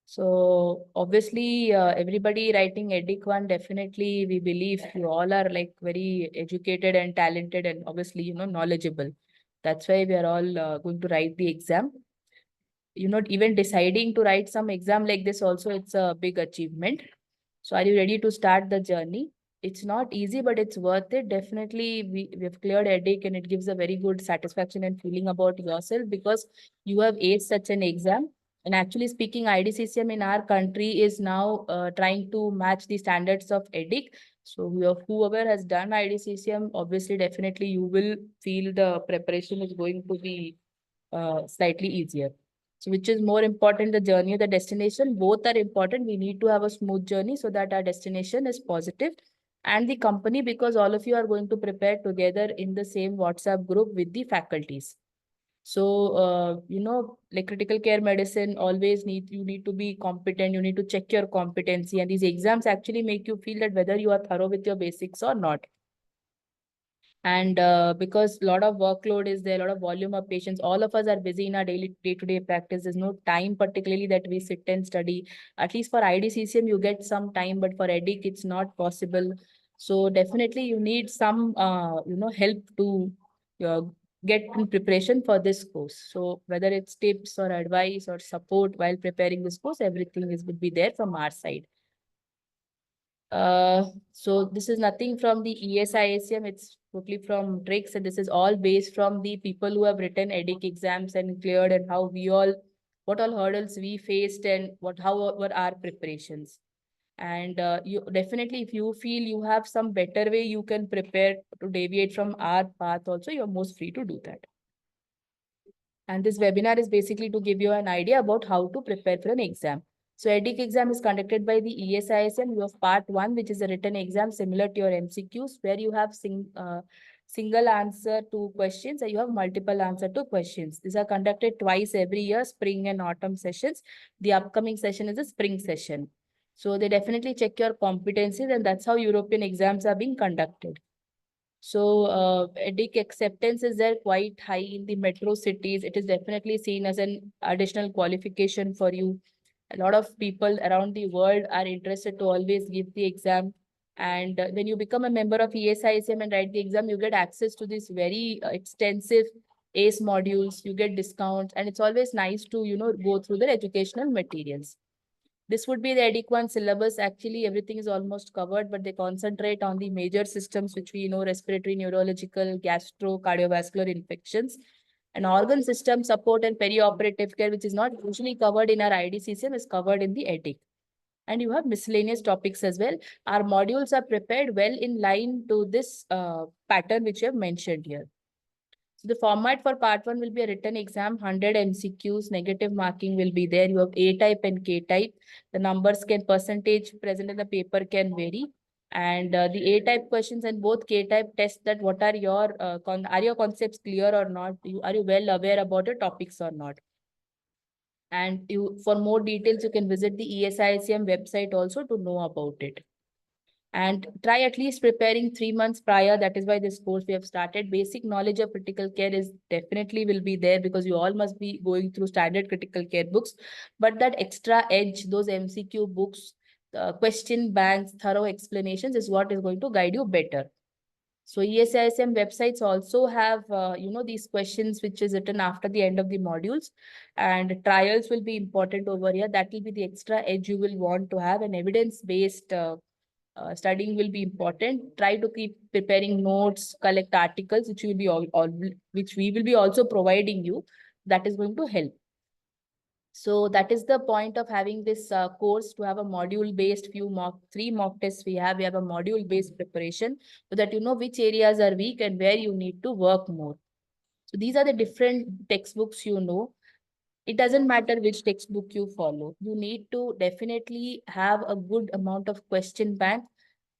So obviously, everybody writing EDIC-1, definitely we believe you all are like very educated and talented and obviously, knowledgeable. That's why we are all going to write the exam. Even deciding to write some exam like this also, it's a big achievement. So are you ready to start the journey? It's not easy, but it's worth it. Definitely, we've cleared headache and it gives a very good satisfaction and feeling about yourself because you have aced such an exam. And actually speaking, IDCCM in our country is now trying to match the standards of EDIC. So whoever has done IDCCM, obviously, definitely you will feel the preparation is going to be slightly easier. So which is more important, the journey or the destination? Both are important. We need to have a smooth journey so that our destination is positive. And the company, because all of you are going to prepare together in the same WhatsApp group with the faculties. So, like critical care medicine, you need to be competent. You need to check your competency. And these exams actually make you feel that whether you are thorough with your basics or not. And because a lot of workload is there, a lot of volume of patients, all of us are busy in our daily day-to-day practice. There's no time particularly that we sit and study. At least for IDCCM, you get some time, but for EDIC, it's not possible. So definitely you need some, help to uh, get in preparation for this course. So whether it's tips or advice or support while preparing this course, everything would be there from our side. So this is nothing from the ESIACM, it's totally from TRICS, and this is all based from the people who have written EDIC exams and cleared and what all hurdles we faced and how were our preparations. And you definitely, if you feel you have some better way you can prepare to deviate from our path also, you're most free to do that. And this webinar is basically to give you an idea about how to prepare for an exam. So EDIC exam is conducted by the ESISM. You have part 1, which is a written exam similar to your MCQs, where you have single answer to questions and you have multiple answer to questions. These are conducted twice every year, spring and autumn sessions. The upcoming session is a spring session. So they definitely check your competencies, and that's how European exams are being conducted. So EDIC acceptance is there quite high in the metro cities. It is definitely seen as an additional qualification for you. A lot of people around the world are interested to always give the exam. And when you become a member of ESISM and write the exam, you get access to these very extensive ACE modules. You get discounts, and it's always nice to, go through the educational materials. This would be the EDIC-1 syllabus. Actually, everything is almost covered, but they concentrate on the major systems, which we know: respiratory, neurological, gastro, cardiovascular infections, and organ system support and perioperative care, which is not usually covered in our IDCCM, is covered in the EDIC. And you have miscellaneous topics as well. Our modules are prepared well in line to this pattern, which you have mentioned here. So the format for part 1 will be a written exam, 100 MCQs, negative marking will be there. You have A type and K type. The numbers percentage present in the paper can vary. And the A type questions and both K type test that what are your are your concepts clear or not? Are you well aware about the topics or not? And for more details, you can visit the ESICM website also to know about it. And try at least preparing 3 months prior. That is why this course we have started. Basic knowledge of critical care is definitely will be there because you all must be going through standard critical care books. But that extra edge, those MCQ books, question banks, thorough explanations is what is going to guide you better. So ESISM websites also have, these questions which is written after the end of the modules, and trials will be important over here. That will be the extra edge you will want to have. An evidence-based studying will be important. Try to keep preparing notes, collect articles, which will be which we will be also providing you. That is going to help. So that is the point of having this course, to have a module-based three mock tests we have. We have a module-based preparation so that you know which areas are weak and where you need to work more. So these are the different textbooks you know. It doesn't matter which textbook you follow. You need to definitely have a good amount of question bank,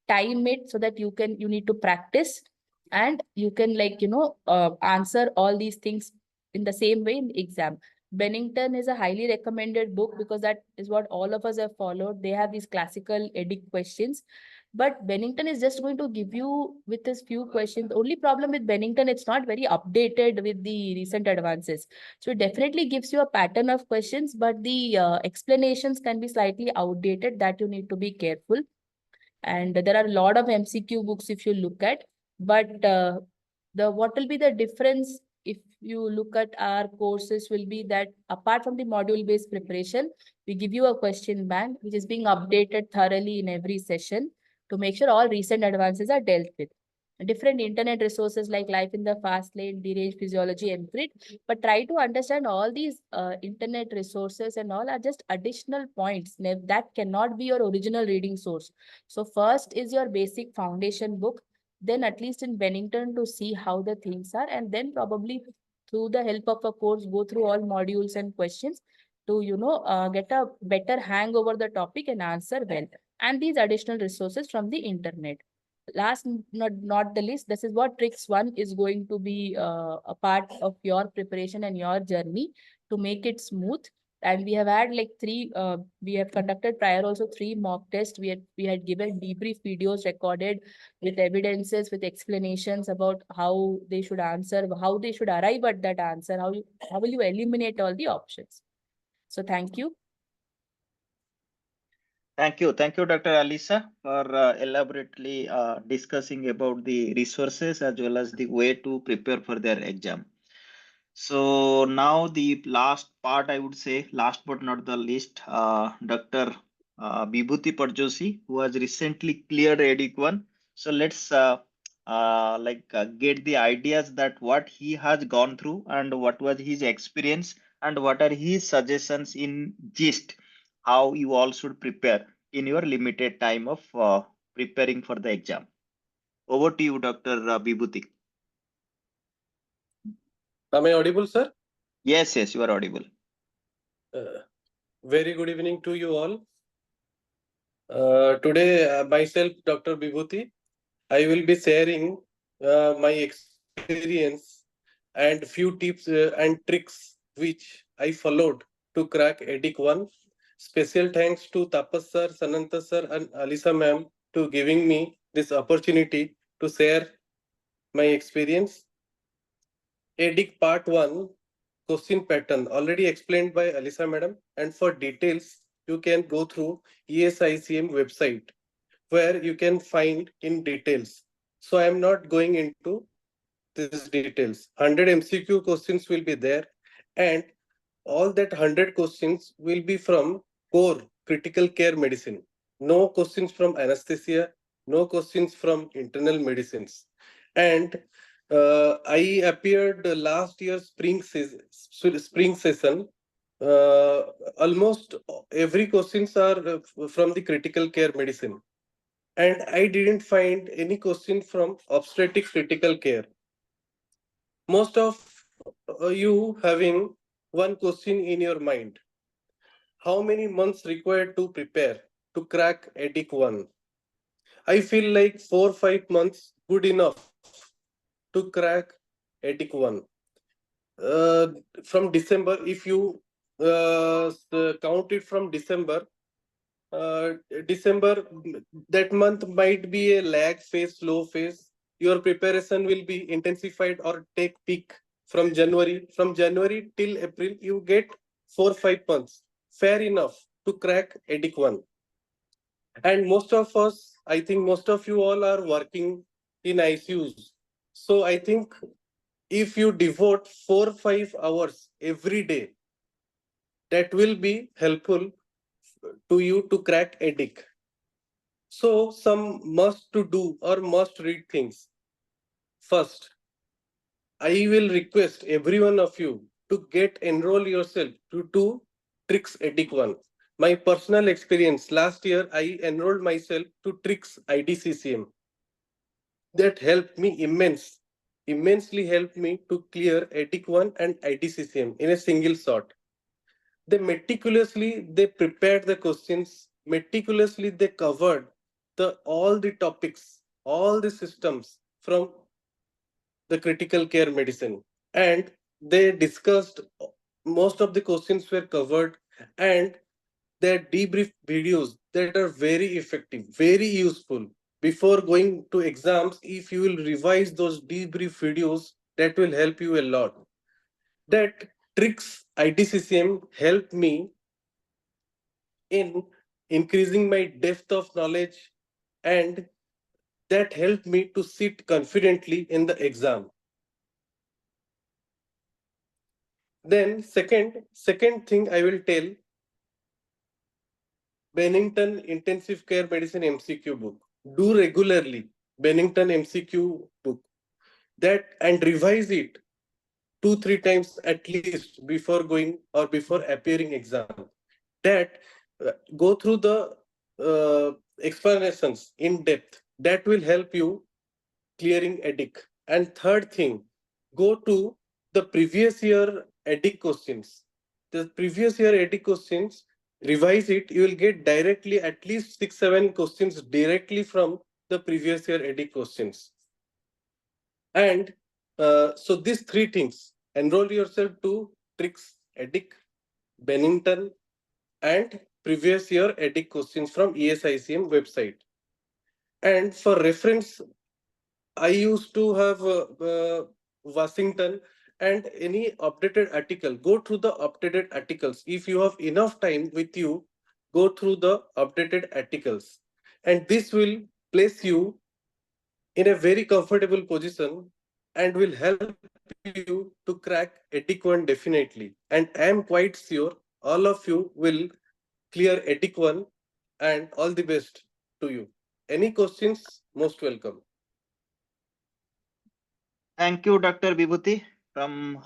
time it so that you need to practice and you can answer all these things in the same way in the exam. Bennington is a highly recommended book because that is what all of us have followed. They have these classical EDIC questions. But Bennington is just going to give you with this few questions. The only problem with Bennington, it's not very updated with the recent advances. So it definitely gives you a pattern of questions, but the explanations can be slightly outdated. That you need to be careful. And there are a lot of MCQ books if you look at, but what will be the difference if you look at our courses will be that apart from the module based preparation, we give you a question bank which is being updated thoroughly in every session to make sure all recent advances are dealt with. Different internet resources like Life in the Fast Lane, Deranged Physiology, MCRIT, but try to understand all these internet resources and all are just additional points that cannot be your original reading source. So first is your basic foundation book, then at least in Bennington to see how the things are, and then probably through the help of a course, go through all modules and questions to, get a better hang over the topic and answer well. And these additional resources from the internet. Last not the least, this is what TRICS-1 is going to be a part of your preparation and your journey to make it smooth. And we have had like we have conducted prior also 3 mock tests. We had given debrief videos recorded with evidences, with explanations about how they should answer, how they should arrive at that answer, how will you eliminate all the options. So thank you. Thank you, Dr. Alisa, for elaborately discussing about the resources as well as the way to prepare for their exam. So now the last part, I would say, last but not the least, Dr. Vibhuti Parjoshi, who has recently cleared EDIC-1. So let's get the ideas that what he has gone through and what was his experience and what are his suggestions in gist, how you all should prepare in your limited time of preparing for the exam. Over to you, Dr. Vibhuti. Am I audible, sir? Yes, you are audible. Very good evening to you all. Today, myself, Dr. Vibhuti, I will be sharing my experience and few tips and tricks which I followed to crack EDIC-1. Special thanks to Tapas sir, Sananta sir and Alisa ma'am to giving me this opportunity to share my experience. EDIC Part 1 question pattern already explained by Alisa madam, and for details you can go through ESICM website where you can find in details. So I am not going into these details. 100 MCQ questions will be there, and all that 100 questions will be from core critical care medicine. No questions from anesthesia, no questions from internal medicines. And I appeared last year spring session. Almost every questions are from the critical care medicine, and I didn't find any question from obstetric critical care. Most of you having one question in your mind: how many months required to prepare to crack EDIC-1? I feel like 4-5 months good enough to crack EDIC-1. From December, if you count it from December, December, that month might be a lag phase, slow phase. Your preparation will be intensified or take peak from January. From January till April, you get 4-5 months. Fair enough to crack EDIC-1. And most of us, I think most of you all are working in ICUs. So I think if you devote 4-5 hours every day, that will be helpful to you to crack EDIC. So some must to do or must read things. First, I will request every one of you to get enroll yourself to do TRICS EDIC-1. My personal experience, last year I enrolled myself to TRICS IDCCM. That helped me immensely helped me to clear EDIC-1 and IDCCM in a single shot. They prepared the questions, meticulously they covered all the topics, all the systems from the critical care medicine, and they discussed most of the questions were covered, and their debrief videos that are very effective, very useful. Before going to exams, if you will revise those debrief videos, that will help you a lot. That tricks IDCCM helped me in increasing my depth of knowledge, and that helped me to sit confidently in the exam. Then second thing I will tell, Bennington Intensive Care Medicine MCQ book. Do regularly Bennington MCQ book that and revise it 2-3 times at least before going or before appearing exam. That go through the explanations in depth. That will help you clearing EDIC. And third thing, go to the previous year EDIC questions. The previous year EDIC questions, revise it, you will get directly at least 6-7 questions directly from the previous year EDIC questions. And so these three things, enroll yourself to TRICS, EDIC, Bennington, and previous year EDIC questions from ESICM website. And for reference, I used to have Washington and any updated article. Go through the updated articles. If you have enough time with you, go through the updated articles. And this will place you in a very comfortable position and will help you to crack EDIC-1 definitely. And I am quite sure all of you will clear EDIC-1, and all the best to you. Any questions? Most welcome. Thank you, Dr. Vibhuti, from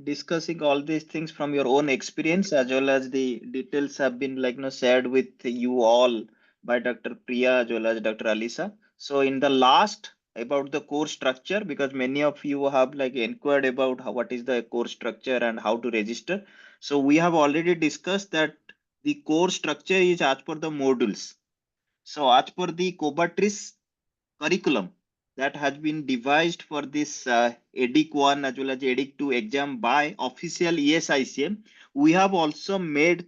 discussing all these things from your own experience, as well as the details have been shared with you all by Dr. Priya as well as Dr. Alisa. So in the last about the course structure, because many of you have inquired about what is the course structure and how to register. So we have already discussed that the course structure is as per the modules. So as per the Cobatrice curriculum that has been devised for this EDIC-1 as well as EDIC-2 exam by official ESICM, we have also made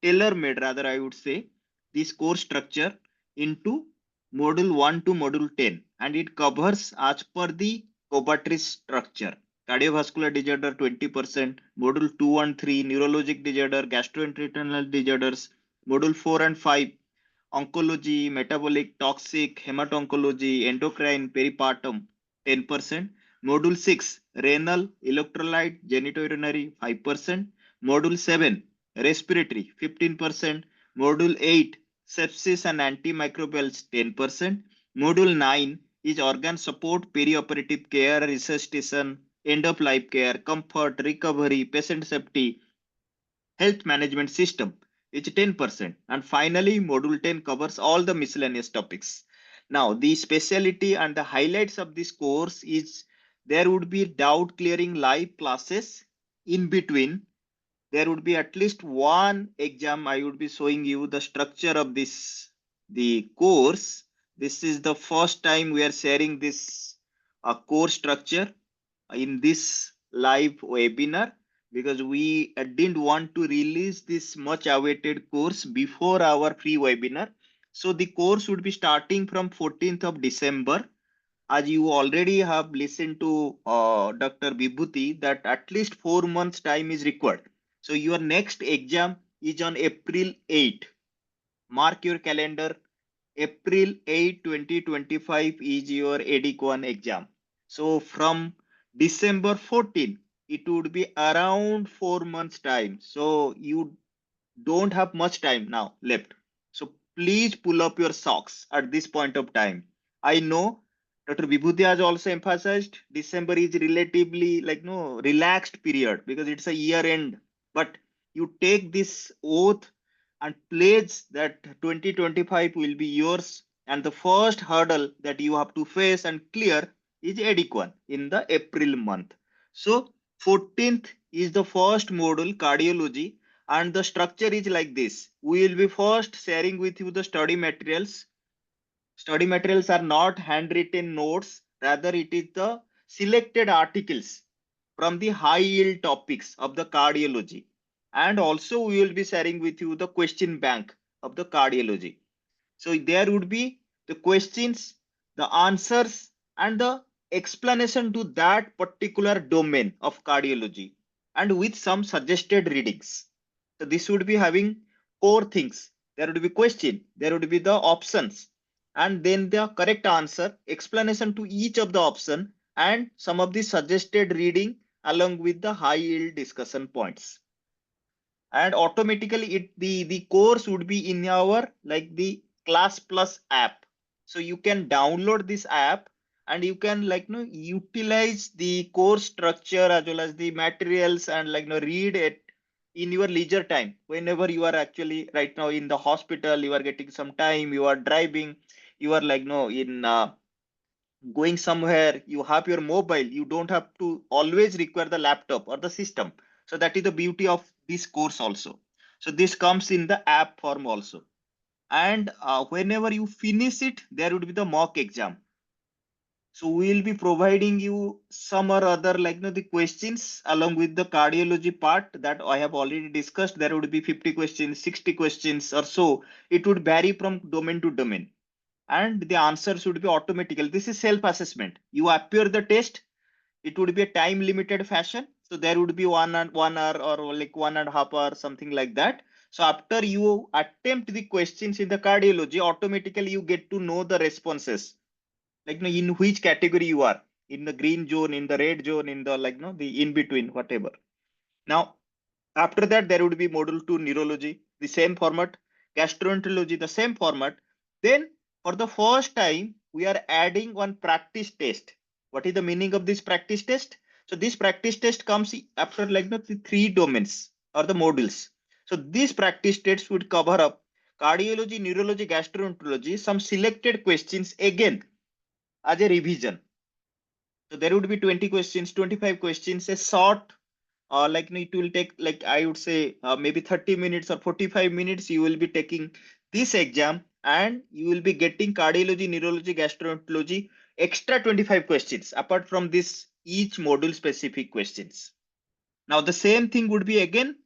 tailor-made, rather I would say, this course structure into module 1 to module 10, and it covers as per the Cobatrice structure. Cardiovascular disorder 20%, module 2 and 3 neurologic disorder, gastrointestinal disorders, module 4 and 5 oncology, metabolic, toxic, hemato-oncology, endocrine, peripartum, 10%. Module 6, renal, electrolyte, genitourinary, 5%. Module 7, respiratory, 15%. Module 8, sepsis and antimicrobials, 10%. Module 9 is organ support, perioperative care, resuscitation, end of life care, comfort, recovery, patient safety, health management system is 10%. And finally, module 10 covers all the miscellaneous topics. Now, the speciality and the highlights of this course is there would be doubt clearing live classes. In between, there would be at least one exam. I would be showing you the structure of the course. This is the first time we are sharing this course structure in this live webinar, because we didn't want to release this much awaited course before our free webinar. So the course would be starting from 14th of December. As you already have listened to Dr. Vibhuti, that at least 4 months time is required. So your next exam is on April 8. Mark your calendar. April 8, 2025 is your EDIC-1 exam. So from December 14, it would be around 4 months time. So you don't have much time now left. So please pull up your socks at this point of time. I know Dr. Vibhuti has also emphasized December is relatively no relaxed period because it's a year end. But you take this oath and pledge that 2025 will be yours. And the first hurdle that you have to face and clear is EDIC-1 in the April month. So 14th is the first module, cardiology, and the structure is like this. We will be first sharing with you the study materials. Study materials are not handwritten notes, rather it is the selected articles from the high yield topics of the cardiology. And also we will be sharing with you the question bank of the cardiology. So there would be the questions, the answers, and the explanation to that particular domain of cardiology, and with some suggested readings. So this would be having core things. There would be question, there would be the options, and then the correct answer, explanation to each of the option, and some of the suggested reading along with the high yield discussion points. And automatically the course would be in our like the class plus app. So you can download this app and you can utilize the course structure as well as the materials and read it in your leisure time whenever you are actually right now in the hospital, you are getting some time, you are driving, you are in going somewhere, you have your mobile, you don't have to always require the laptop or the system. So that is the beauty of this course also. So this comes in the app form also. And whenever you finish it, there would be the mock exam. So we will be providing you some or other the questions along with the cardiology part that I have already discussed. There would be 50 questions, 60 questions or so. It would vary from domain to domain, and the answer should be automatical. This is self-assessment. You appear the test, it would be a time limited fashion. So there would be 1 hour or like 1.5 hours, something like that. So after you attempt the questions in the cardiology, automatically you get to know the responses, in which category you are, in the green zone, in the red zone, in the the in between, whatever. Now after that, there would be module 2 neurology, the same format, gastroenterology, the same format. Then for the first time, we are adding one practice test. What is the meaning of this practice test? So this practice test comes after the 3 domains or the modules. So this practice test would cover up cardiology, neurology, gastroenterology, some selected questions again as a revision. So there would be 20 questions, 25 questions, a short it will take I would say maybe 30 minutes or 45 minutes. You will be taking this exam and you will be getting cardiology, neurology, gastroenterology extra 25 questions apart from this each module specific questions. Now the same thing would be again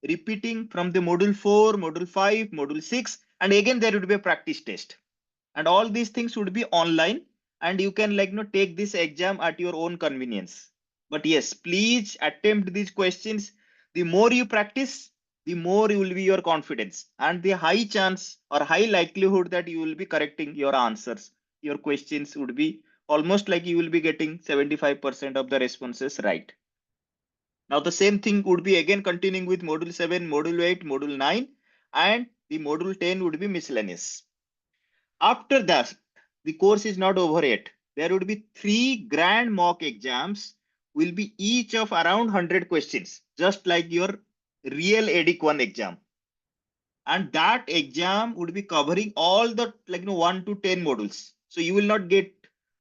repeating from the module 4, module 5, module 6, and again there would be a practice test. And all these things would be online, and you can take this exam at your own convenience. But yes, please attempt these questions. The more you practice, the more you will be your confidence, and the high chance or high likelihood that you will be correcting your answers. Your questions would be almost like you will be getting 75% of the responses right. Now the same thing would be again continuing with module 7, module 8, module 9, and the module 10 would be miscellaneous. After that, the course is not over yet. There would be 3 grand mock exams, will be each of around 100 questions, just like your real EDIC-1 exam. And that exam would be covering all the 1 to 10 modules. So you will not get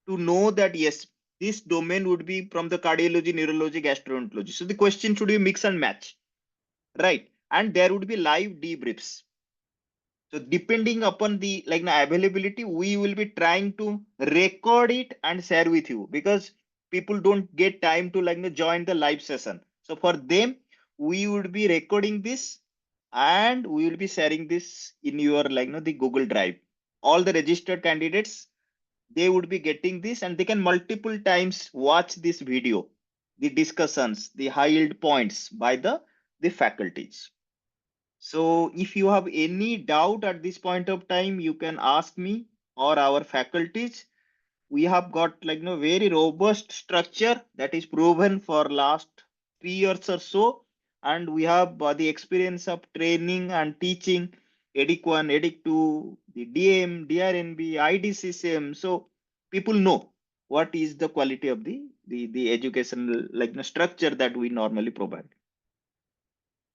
to know that yes, this domain would be from the cardiology, neurology, gastroenterology. So the question should be mix and match, right? And there would be live debriefs. So depending upon the availability, we will be trying to record it and share with you, because people don't get time to join the live session. So for them, we would be recording this and we will be sharing this in your the Google Drive. All the registered candidates, they would be getting this and they can multiple times watch this video, the discussions, the high yield points by the faculties. So if you have any doubt at this point of time, you can ask me or our faculties. We have got very robust structure that is proven for last 3 years or so, and we have the experience of training and teaching EDIC-1, EDIC-2, the DM, DRNB, IDCCM. So people know what is the quality of the educational structure that we normally provide.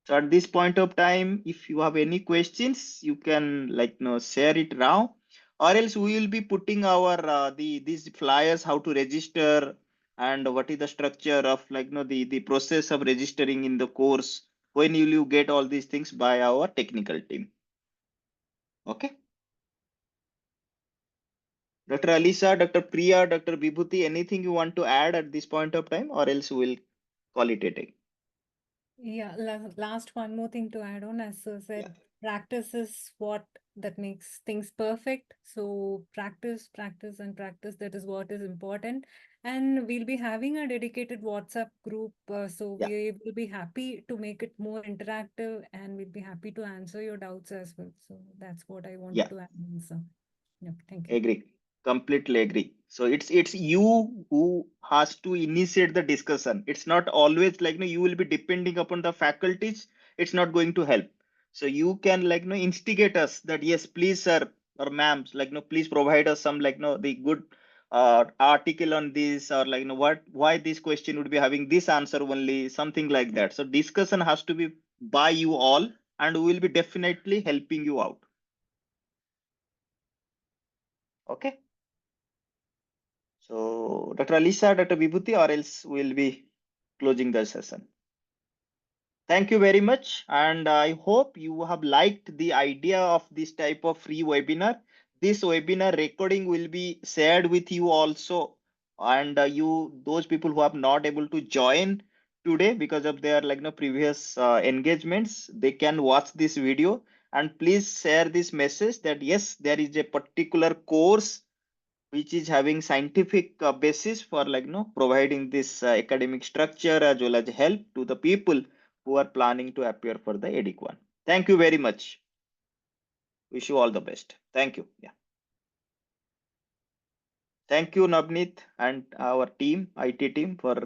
So at this point of time, if you have any questions, you can share it now, or else we will be putting our these flyers, how to register and what is the structure of the process of registering in the course. When will you get all these things by our technical team? Okay. Dr. Alisa, Dr. Priya, Dr. Vibhuti, anything you want to add at this point of time, or else we'll qualitative. Yeah, last one more thing to add on. As Sir said, practice is what that makes things perfect. So practice, practice, and practice. That is what is important. And we'll be having a dedicated WhatsApp group. So Yeah. we will be happy to make it more interactive, and we'll be happy to answer your doubts as well. So that's what I wanted Yeah. to add, sir. Yeah, thank you. Agree. Completely agree. So it's you who has to initiate the discussion. It's not always like you will be depending upon the faculties. It's not going to help. So you can instigate us that yes, please sir or ma'am, please provide us some the good article on this, or what why this question would be having this answer only, something like that. So discussion has to be by you all, and we will be definitely helping you out. Okay. So Dr. Alisa, Dr. Vibhuti, or else we'll be closing the session. Thank you very much. And I hope you have liked the idea of this type of free webinar. This webinar recording will be shared with you also. And those people who have not able to join today because of their previous engagements, they can watch this video. And please share this message that yes, there is a particular course which is having scientific basis for providing this academic structure as well as help to the people who are planning to appear for the EDIC-1. Thank you very much. Wish you all the best. Thank you. Yeah. Thank you, Navneet and our team, IT team, for